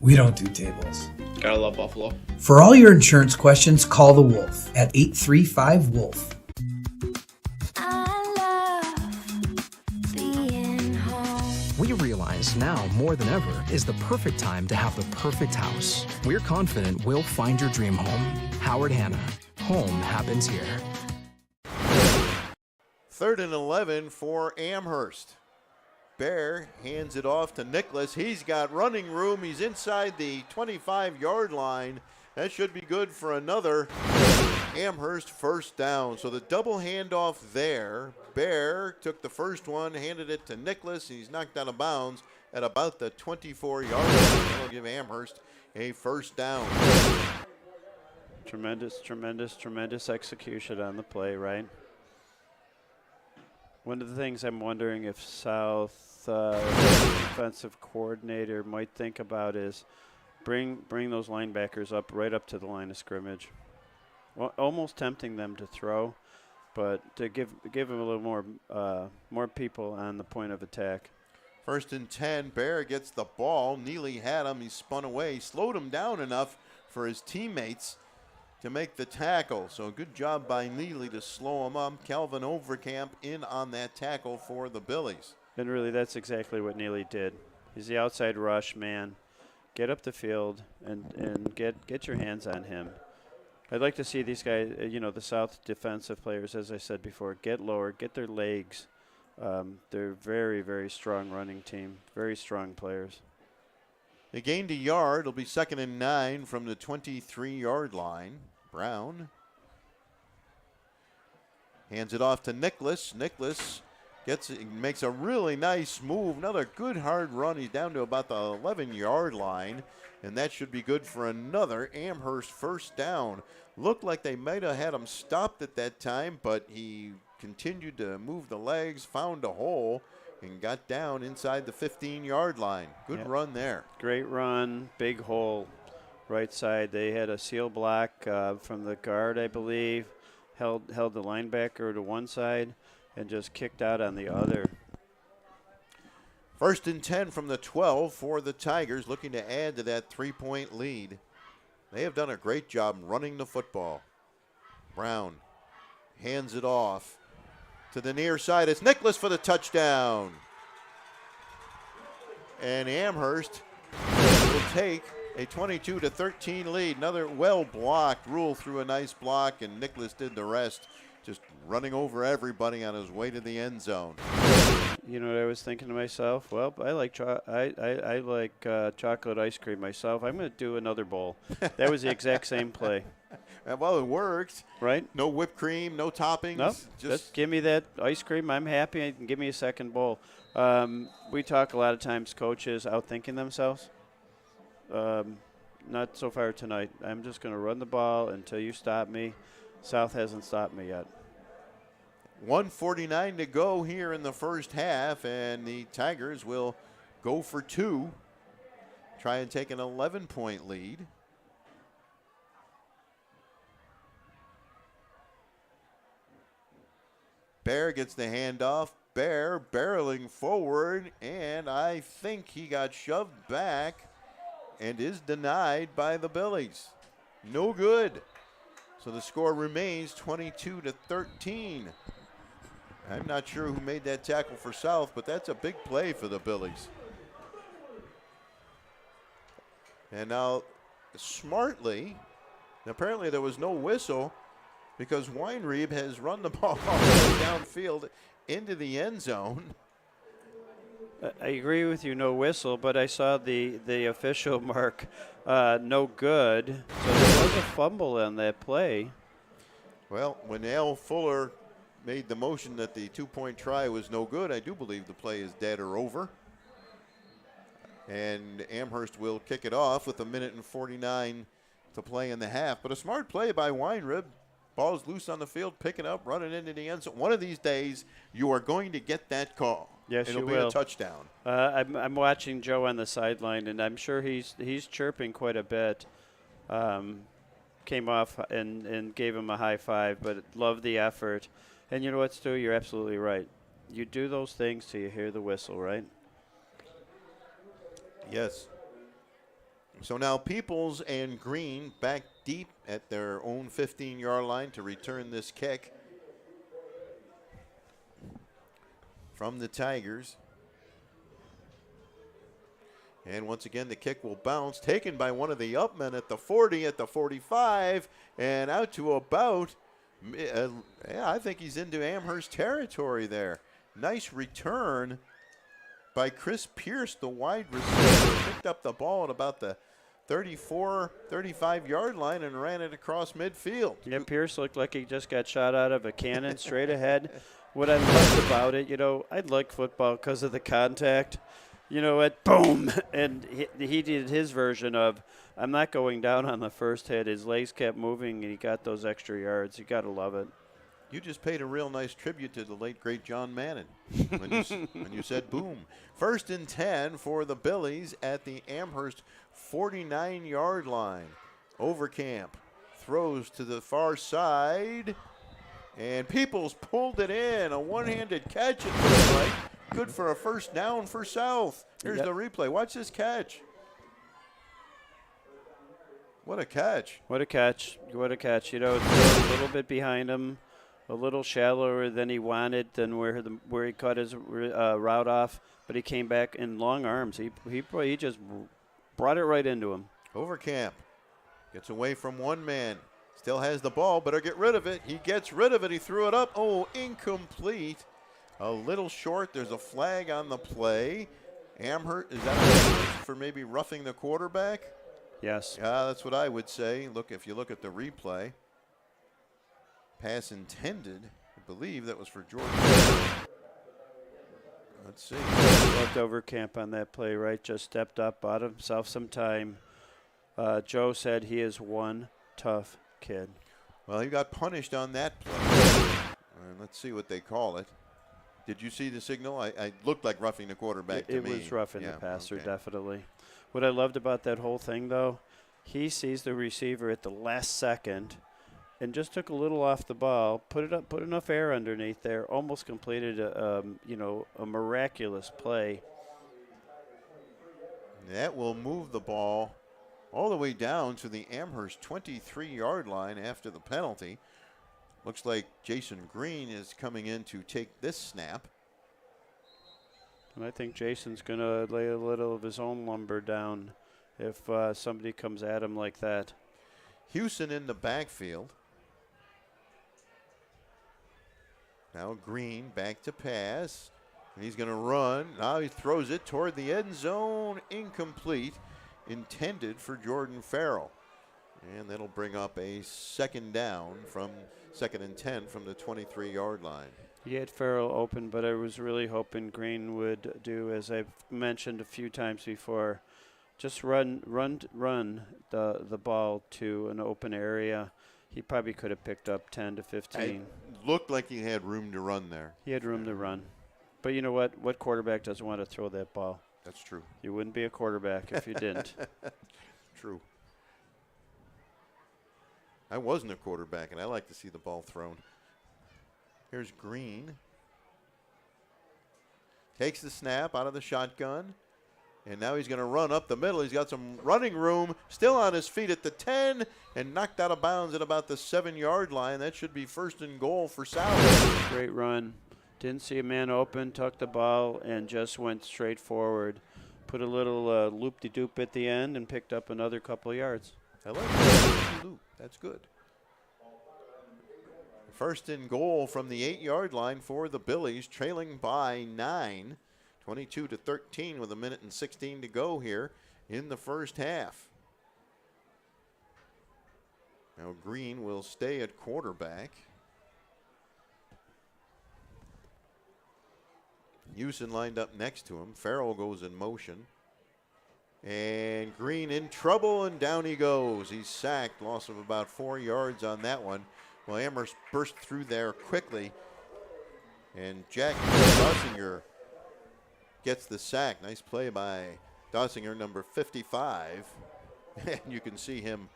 We don't do tables. Gotta love Buffalo. For all your insurance questions, call the Wolf at 835-WOLF. We realize now more than ever is the perfect time to have the perfect house. We're confident we'll find your dream home. Howard Hanna. Home happens here. 3rd and 11 for Amherst. Bear hands it off to Nicholas. He's got running room. He's inside the 25-yard line. That should be good for another Amherst first down. So the double handoff there. Bear took the first one, handed it to Nicholas. He's knocked out of bounds at about the 24-yard line. That'll give Amherst a first down. Tremendous execution on the play, right? One of the things I'm wondering if South defensive coordinator might think about is bring those linebackers right up to the line of scrimmage. Well, almost tempting them to throw, but to give them a little more people on the point of attack. 1st and 10. Bear gets the ball. Neely had him. He spun away. Slowed him down enough for his teammates to make the tackle. So good job by Neely to slow him up. Calvin Overcamp in on that tackle for the Billies. And really, that's exactly what Neely did. He's the outside rush man. Get up the field and get your hands on him. I'd like to see these guys, the South defensive players, as I said before, get lower, get their legs. They're very, very strong running team, very strong players. They gained a yard. It'll be 2nd and 9 from the 23-yard line. Brown hands it off to Nicholas. Nicholas makes a really nice move. Another good hard run. He's down to about the 11-yard line, and that should be good for another Amherst first down. Looked like they might have had him stopped at that time, but he continued to move the legs, found a hole, and got down inside the 15-yard line. Good run there. Great run, big hole, right side. They had a seal block from the guard, I believe, held the linebacker to one side and just kicked out on the other. 1st and 10 from the 12 for the Tigers, looking to add to that 3-point lead. They have done a great job running the football. Brown hands it off to the near side. It's Nicholas for the touchdown. And Amherst will take a 22-13 lead. Another well-blocked. Rule threw a nice block, and Nicholas did the rest, just running over everybody on his way to the end zone. You know what I was thinking to myself? Well, I like chocolate ice cream myself. I'm going to do another bowl. That was the exact same play. Well, it worked. Right? No whipped cream, no toppings. Nope. Just give me that ice cream. I'm happy. And give me a second bowl. We talk a lot of times coaches outthinking themselves. Not so far tonight. I'm just going to run the ball until you stop me. South hasn't stopped me yet. 1:49 to go here in the first half, and the Tigers will go for 2. Try and take an 11-point lead. Bear gets the handoff. Bear barreling forward, and I think he got shoved back and is denied by the Billies. No good. So the score remains 22-13. I'm not sure who made that tackle for South, but that's a big play for the Billies. And now, smartly, apparently there was no whistle because Weinrieb has run the ball all the way downfield into the end zone. I agree with you, no whistle, but I saw the official mark no good. So there was a fumble on that play. Well, when Al Fuller made the motion that the 2-point try was no good. I do believe the play is dead or over. And Amherst will kick it off with 1:49 to play in the half. But a smart play by Weinrib. Ball's loose on the field, picking up, running into the end zone. One of these days, you are going to get that call. Yes, It'll you be will. a touchdown. I'm watching Joe on the sideline, and I'm sure he's chirping quite a bit. Came off and gave him a high five, but loved the effort. And you know what, Stu? You're absolutely right. You do those things till you hear the whistle, right? Yes. So now Peoples and Green back deep at their own 15-yard line to return this kick from the Tigers. And once again, the kick will bounce, taken by one of the upmen at the 40, at the 45, and out to about, I think he's into Amherst territory there. Nice return by Chris Pierce, the wide receiver. Picked up the ball at about the 34, 35-yard line and ran it across midfield. Yeah, Pierce looked like he just got shot out of a cannon straight ahead. What I loved about it, I like football because of the contact. Boom, and he did his version of, I'm not going down on the first hit. His legs kept moving, and he got those extra yards. You got to love it. You just paid a real nice tribute to the late, great John Mannon when you said boom. 1st and 10 for the Billies at the Amherst 49-yard line. Overcamp throws to the far side, and Peoples pulled it in. A one-handed catch, it looks like. Good for a first down for South. Here's the replay. Watch this catch. What a catch. What a catch. What a catch. It's a little bit behind him, a little shallower than he wanted, than where he cut his route off, but he came back in long arms. He just brought it right into him. Overcamp gets away from one man. Still has the ball, better get rid of it. He gets rid of it. He threw it up. Oh, incomplete. A little short. There's a flag on the play. Amherst, is that for maybe roughing the quarterback? Yes. Yeah, that's what I would say. If you look at the replay. Pass intended. I believe that was for Jordan. Let's see. Loved Overcamp on that play, right? Just stepped up, bought himself some time. Joe said he is one tough kid. Well, he got punished on that play. And let's see what they call it. Did you see the signal? I looked like roughing the quarterback to me. It was roughing the passer, okay. definitely. What I loved about that whole thing, though, he sees the receiver at the last second and just took a little off the ball, put enough air underneath there, almost completed a miraculous play. That will move the ball all the way down to the Amherst 23-yard line after the penalty. Looks like Jason Green is coming in to take this snap. And I think Jason's going to lay a little of his own lumber down if somebody comes at him like that. Houston in the backfield. Now Green back to pass. And he's going to run. Now he throws it toward the end zone. Incomplete. Intended for Jordan Farrell. And that'll bring up a 2nd down from 2nd and 10 from the 23-yard line. He had Farrell open, but I was really hoping Green would do, as I've mentioned a few times before, just run the ball to an open area. He probably could have picked up 10 to 15. It looked like he had room to run there. He had room to run. But you know what? What quarterback doesn't want to throw that ball? That's true. You wouldn't be a quarterback if you didn't. True. I wasn't a quarterback, and I like to see the ball thrown. Here's Green. Takes the snap out of the shotgun. And now he's going to run up the middle. He's got some running room. Still on his feet at the 10 and knocked out of bounds at about the 7-yard line. That should be 1st and goal for South. Great run. Didn't see a man open, tucked the ball, and just went straight forward. Put a little loop-de-doop at the end and picked up another couple of yards. I like that loop. That's good. 1st and goal from the 8-yard line for the Billies, trailing by 9, 22-13 with 1:16 to go here in the first half. Now Green will stay at quarterback. Houston lined up next to him. Farrell goes in motion. And Green in trouble, and down he goes. He's sacked, loss of about 4 yards on that one. Well, Amherst burst through there quickly. And Jack Dossinger gets the sack. Nice play by Dossinger, number 55. And you can see him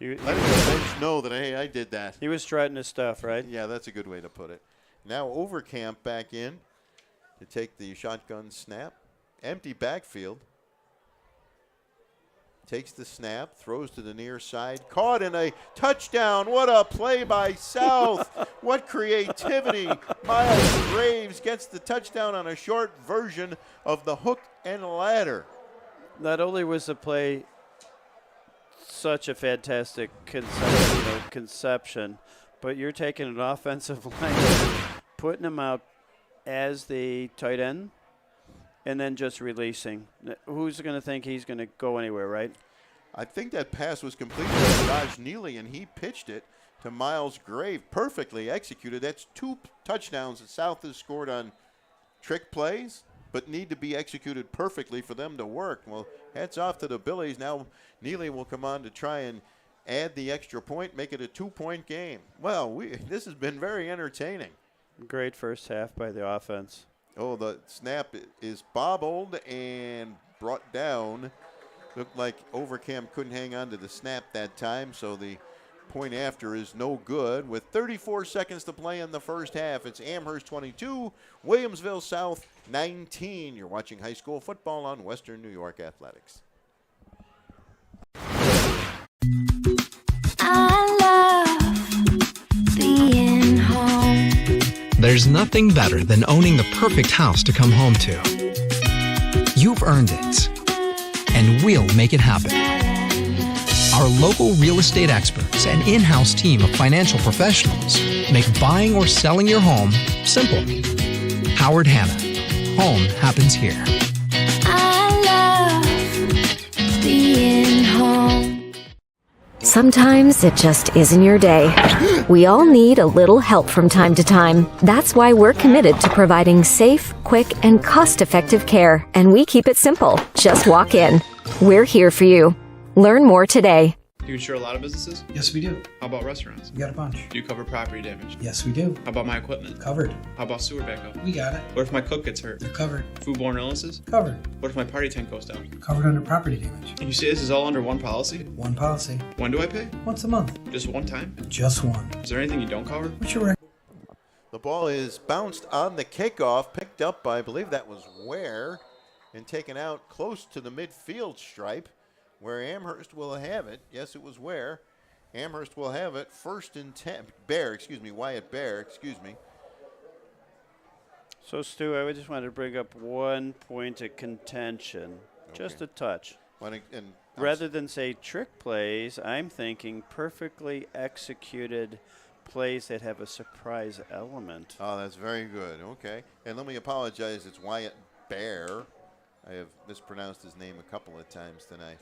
letting the bench know that, hey, I did that. He was strutting his stuff, right? Yeah, that's a good way to put it. Now Overcamp back in to take the shotgun snap. Empty backfield. Takes the snap, throws to the near side. Caught in a touchdown. What a play by South. What creativity. Miles Graves gets the touchdown on a short version of the hook and ladder. Not only was the play such a fantastic conception, but you're taking an offensive line, putting him out as the tight end, and then just releasing. Who's going to think he's going to go anywhere, right? I think that pass was completed by Josh Neely, and he pitched it to Miles Grave. Perfectly executed. That's 2 touchdowns that South has scored on trick plays, but need to be executed perfectly for them to work. Well, hats off to the Billies. Now Neely will come on to try and add the extra point, make it a 2-point game. Well, this has been very entertaining. Great first half by the offense. Oh, the snap is bobbled and brought down. Looked like Overcamp couldn't hang on to the snap that time, so the point after is no good. With 34 seconds to play in the first half, it's Amherst 22, Williamsville South 19. You're watching high school football on Western New York Athletics. I love being home. There's nothing better than owning the perfect house to come home to. You've earned it, and we'll make it happen. Our local real estate experts and in-house team of financial professionals make buying or selling your home simple. Howard Hanna. Home happens here. I love being home. Sometimes it just isn't your day. We all need a little help from time to time. That's why we're committed to providing safe, quick, and cost-effective care. And we keep it simple. Just walk in. We're here for you. Learn more today. Do you insure a lot of businesses? Yes, we do. How about restaurants? We got a bunch. Do you cover property damage? Yes, we do. How about my equipment? Covered. How about sewer backup? We got it. What if my cook gets hurt? You're covered. Foodborne illnesses? Covered. What if my party tent goes down? Covered under property damage. And you say this is all under one policy? One policy. When do I pay? Once a month. Just one time? Just one. Is there anything you don't cover? What's your record? The ball is bounced on the kickoff, picked up by, I believe that was Ware, and taken out close to the midfield stripe, where Amherst will have it. Yes, it was Ware. Amherst will have it. 1st and 10. Wyatt Bear. So, Stu, I just wanted to bring up one point of contention, just a touch. Rather than say trick plays, I'm thinking perfectly executed plays that have a surprise element. Oh, that's very good. Okay. And let me apologize. It's Wyatt Bear. I have mispronounced his name a couple of times tonight.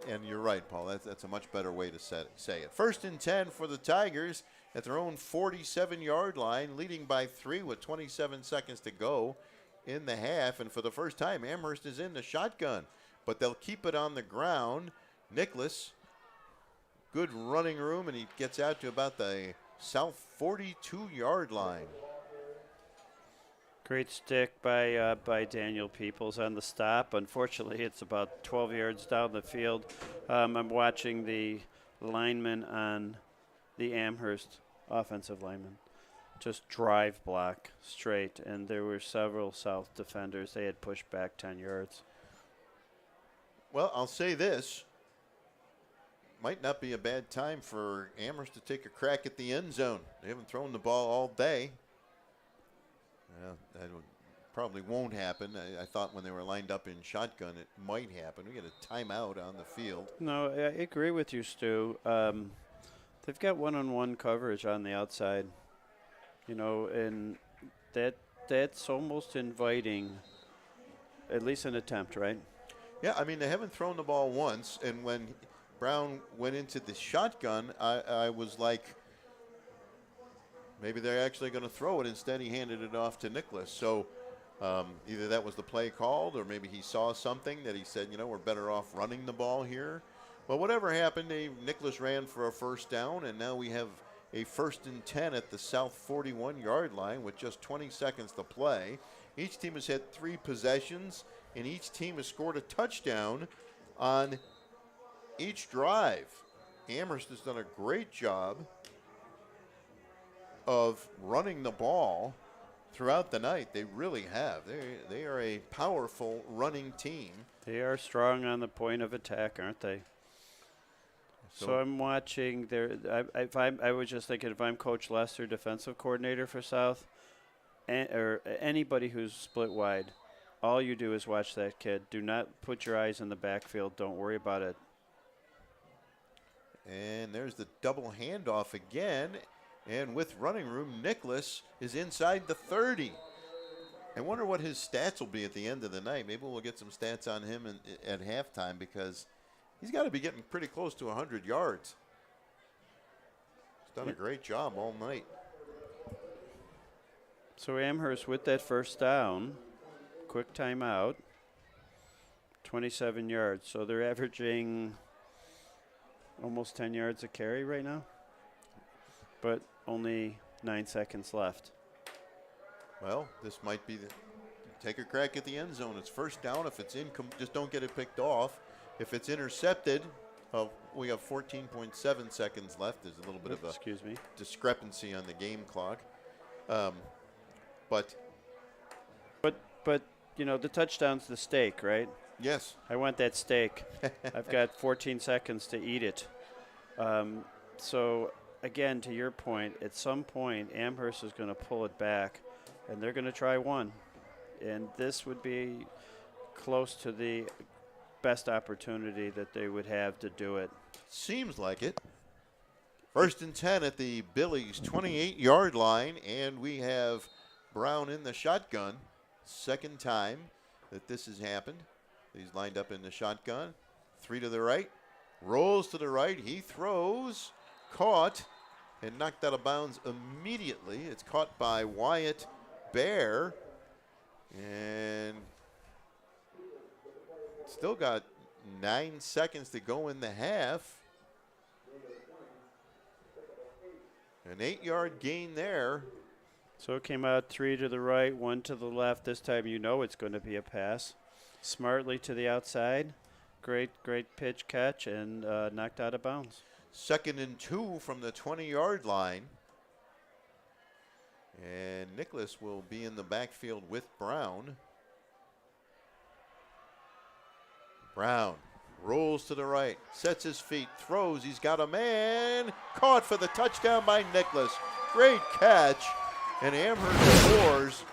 And you're right, Paul. That's a much better way to say it. 1st and 10 for the Tigers at their own 47-yard line, leading by 3 with 27 seconds to go in the half. And for the first time, Amherst is in the shotgun, but they'll keep it on the ground. Nicholas, good running room, and he gets out to about the South 42-yard line. Great stick by Daniel Peoples on the stop. Unfortunately, it's about 12 yards down the field. I'm watching the lineman on the Amherst offensive lineman just drive block straight, and there were several South defenders. They had pushed back 10 yards. Well, I'll say this. Might not be a bad time for Amherst to take a crack at the end zone. They haven't thrown the ball all day. That probably won't happen. I thought when they were lined up in shotgun, it might happen. We get a timeout on the field. No, I agree with you, Stu. They've got one-on-one coverage on the outside, and that's almost inviting at least an attempt, right? Yeah, I mean, they haven't thrown the ball once, and when Brown went into the shotgun, I was like, maybe they're actually going to throw it. Instead, he handed it off to Nicholas. So either that was the play called, or maybe he saw something that he said, we're better off running the ball here. But whatever happened, Nicholas ran for a first down, and now we have a 1st and 10 at the south 41-yard line with just 20 seconds to play. Each team has had 3 possessions, and each team has scored a touchdown on each drive. Amherst has done a great job of running the ball throughout the night. They really have. They are a powerful running team. They are strong on the point of attack, aren't they? So I'm watching there. I was just thinking, if I'm Coach Lester, defensive coordinator for South, or anybody who's split wide, all you do is watch that kid. Do not put your eyes in the backfield. Don't worry about it. And there's the double handoff again. And with running room, Nicholas is inside the 30. I wonder what his stats will be at the end of the night. Maybe we'll get some stats on him at halftime, because he's got to be getting pretty close to 100 yards. He's done a great job all night. So Amherst with that first down, quick timeout, 27 yards. So they're averaging almost 10 yards a carry right now, but only 9 seconds left. Well, this might be take a crack at the end zone. It's first down. If it's just don't get it picked off. If it's intercepted, we have 14.7 seconds left. There's a little bit of a discrepancy on the game clock. But the touchdown's the steak, right? Yes. I want that steak. I've got 14 seconds to eat it. So again, to your point, at some point Amherst is going to pull it back, and they're going to try one, and this would be close to the best opportunity that they would have to do it. Seems like it. 1st and 10 at the Billies 28-yard line, and we have Brown in the shotgun. Second time that this has happened. He's lined up in the shotgun. 3 to the right, rolls to the right. He throws, caught, and knocked out of bounds immediately. It's caught by Wyatt Bear, and still got 9 seconds to go in the half. An 8-yard gain there. So it came out 3 to the right, 1 to the left. This time it's going to be a pass. Smartly to the outside. Great pitch catch, and knocked out of bounds. 2nd and 2 from the 20-yard line. And Nicholas will be in the backfield with Brown. Brown rolls to the right, sets his feet, throws. He's got a man. Caught for the touchdown by Nicholas. Great catch. And Amherst scores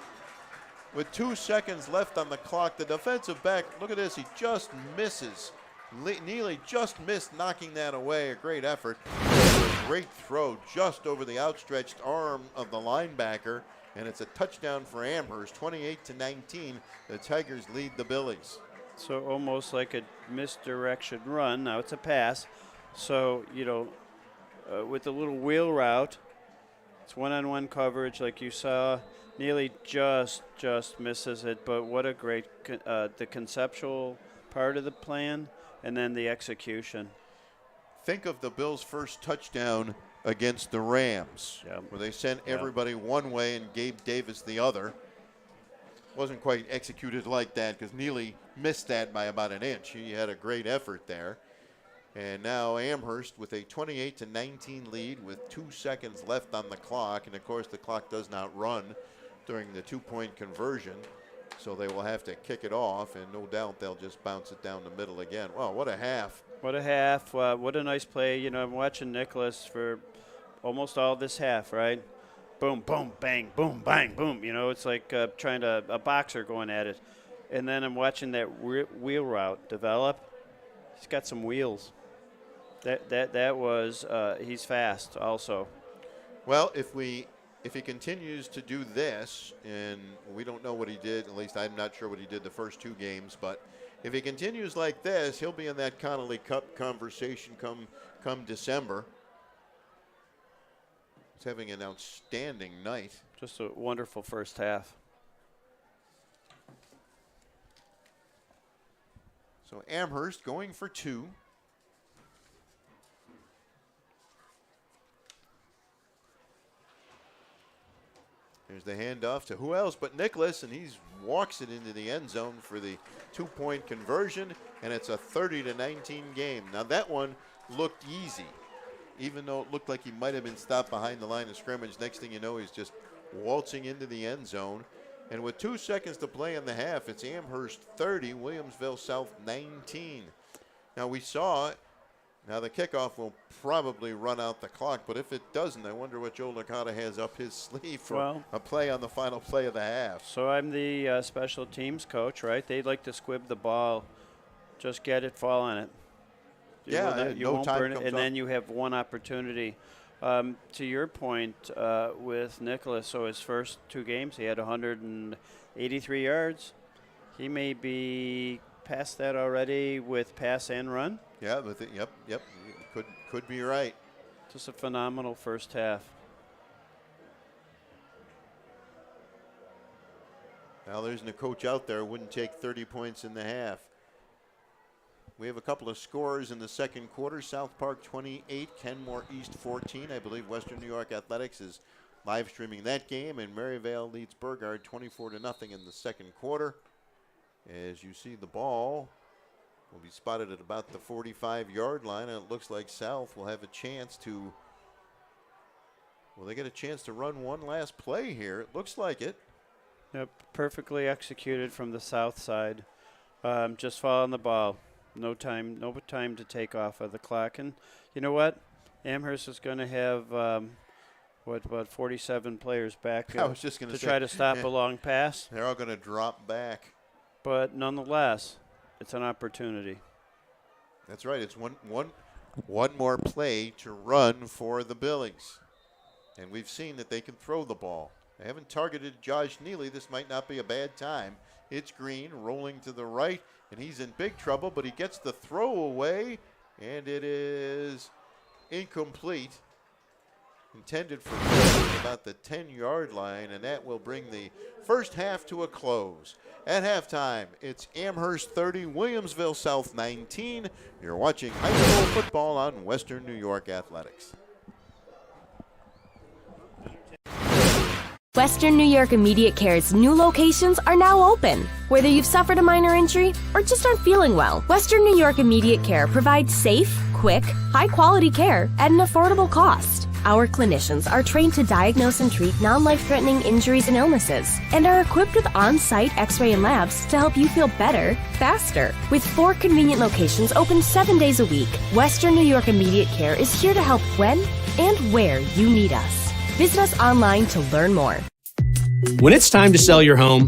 with 2 seconds left on the clock. The defensive back, look at this, he just misses. Neely just missed knocking that away. A great effort. A great throw just over the outstretched arm of the linebacker, and it's a touchdown for Amherst. 28-19. The Tigers lead the Billies. So almost like a misdirection run. Now it's a pass. So, with a little wheel route, it's one-on-one coverage like you saw. Neely just misses it, but what a great the conceptual part of the plan, and then the execution. Think of the Bills' first touchdown against the Rams, where they sent everybody one way and Gabe Davis the other. Wasn't quite executed like that because Neely missed that by about an inch. He had a great effort there. And now Amherst with a 28-19 lead with 2 seconds left on the clock. And, of course, the clock does not run during the 2-point conversion. So they will have to kick it off, and no doubt they'll just bounce it down the middle again. Wow, what a half. What a half. What a nice play. I'm watching Nicholas for almost all this half, right? Boom, boom, bang, boom, bang, boom. It's like a boxer going at it. And then I'm watching that wheel route develop. He's got some wheels. That was he's fast also. Well, if he continues to do this, and we don't know what he did, at least I'm not sure what he did the first 2 games, but if he continues like this, he'll be in that Connolly Cup conversation come December. He's having an outstanding night. Just a wonderful first half. So Amherst going for 2. There's the handoff to who else but Nicholas, and he walks it into the end zone for the 2-point conversion, and it's a 30-19 game. Now that one looked easy, even though it looked like he might have been stopped behind the line of scrimmage. Next thing you know, he's just waltzing into the end zone. And with 2 seconds to play in the half, it's Amherst 30, Williamsville South 19. Now we saw, now the kickoff will probably run out the clock, but if it doesn't, I wonder what Joe Licata has up his sleeve for a play on the final play of the half. So I'm the special teams coach, right? They'd like to squib the ball, just get it, fall on it. You won't burn it, and then you have one opportunity. To your point with Nicholas, so his first 2 games, he had 183 yards. He may be past that already with pass and run. Yeah, with it, yep. Could be right. Just a phenomenal first half. Now there's a coach out there wouldn't take 30 points in the half. We have a couple of scores in the second quarter. South Park 28, Kenmore East 14. I believe Western New York Athletics is live streaming that game, and Maryvale leads Burgard 24-0 in the second quarter. As you see, the ball will be spotted at about the 45-yard line, and it looks like South will have a chance to, well, they get a chance to run one last play here. It looks like it. Yep, perfectly executed from the south side. Just following the ball. No time to take off of the clock. And you know what? Amherst is going to have, about 47 players back I was just going to try to stop a long pass. They're all going to drop back. But nonetheless, it's an opportunity. That's right. It's one more play to run for the Billies. And we've seen that they can throw the ball. They haven't targeted Josh Neely. This might not be a bad time. It's Green rolling to the right, and he's in big trouble, but he gets the throw away, and it is incomplete. Intended for about the 10-yard line, and that will bring the first half to a close. At halftime, it's Amherst 30, Williamsville South 19. You're watching high school football on Western New York Athletics. Western New York Immediate Care's new locations are now open. Whether you've suffered a minor injury or just aren't feeling well, Western New York Immediate Care provides safe, quick, high-quality care at an affordable cost. Our clinicians are trained to diagnose and treat non-life-threatening injuries and illnesses and are equipped with on-site x-ray and labs to help you feel better, faster. With 4 convenient locations open 7 days a week, Western New York Immediate Care is here to help when and where you need us. Visit us online to learn more. When it's time to sell your home,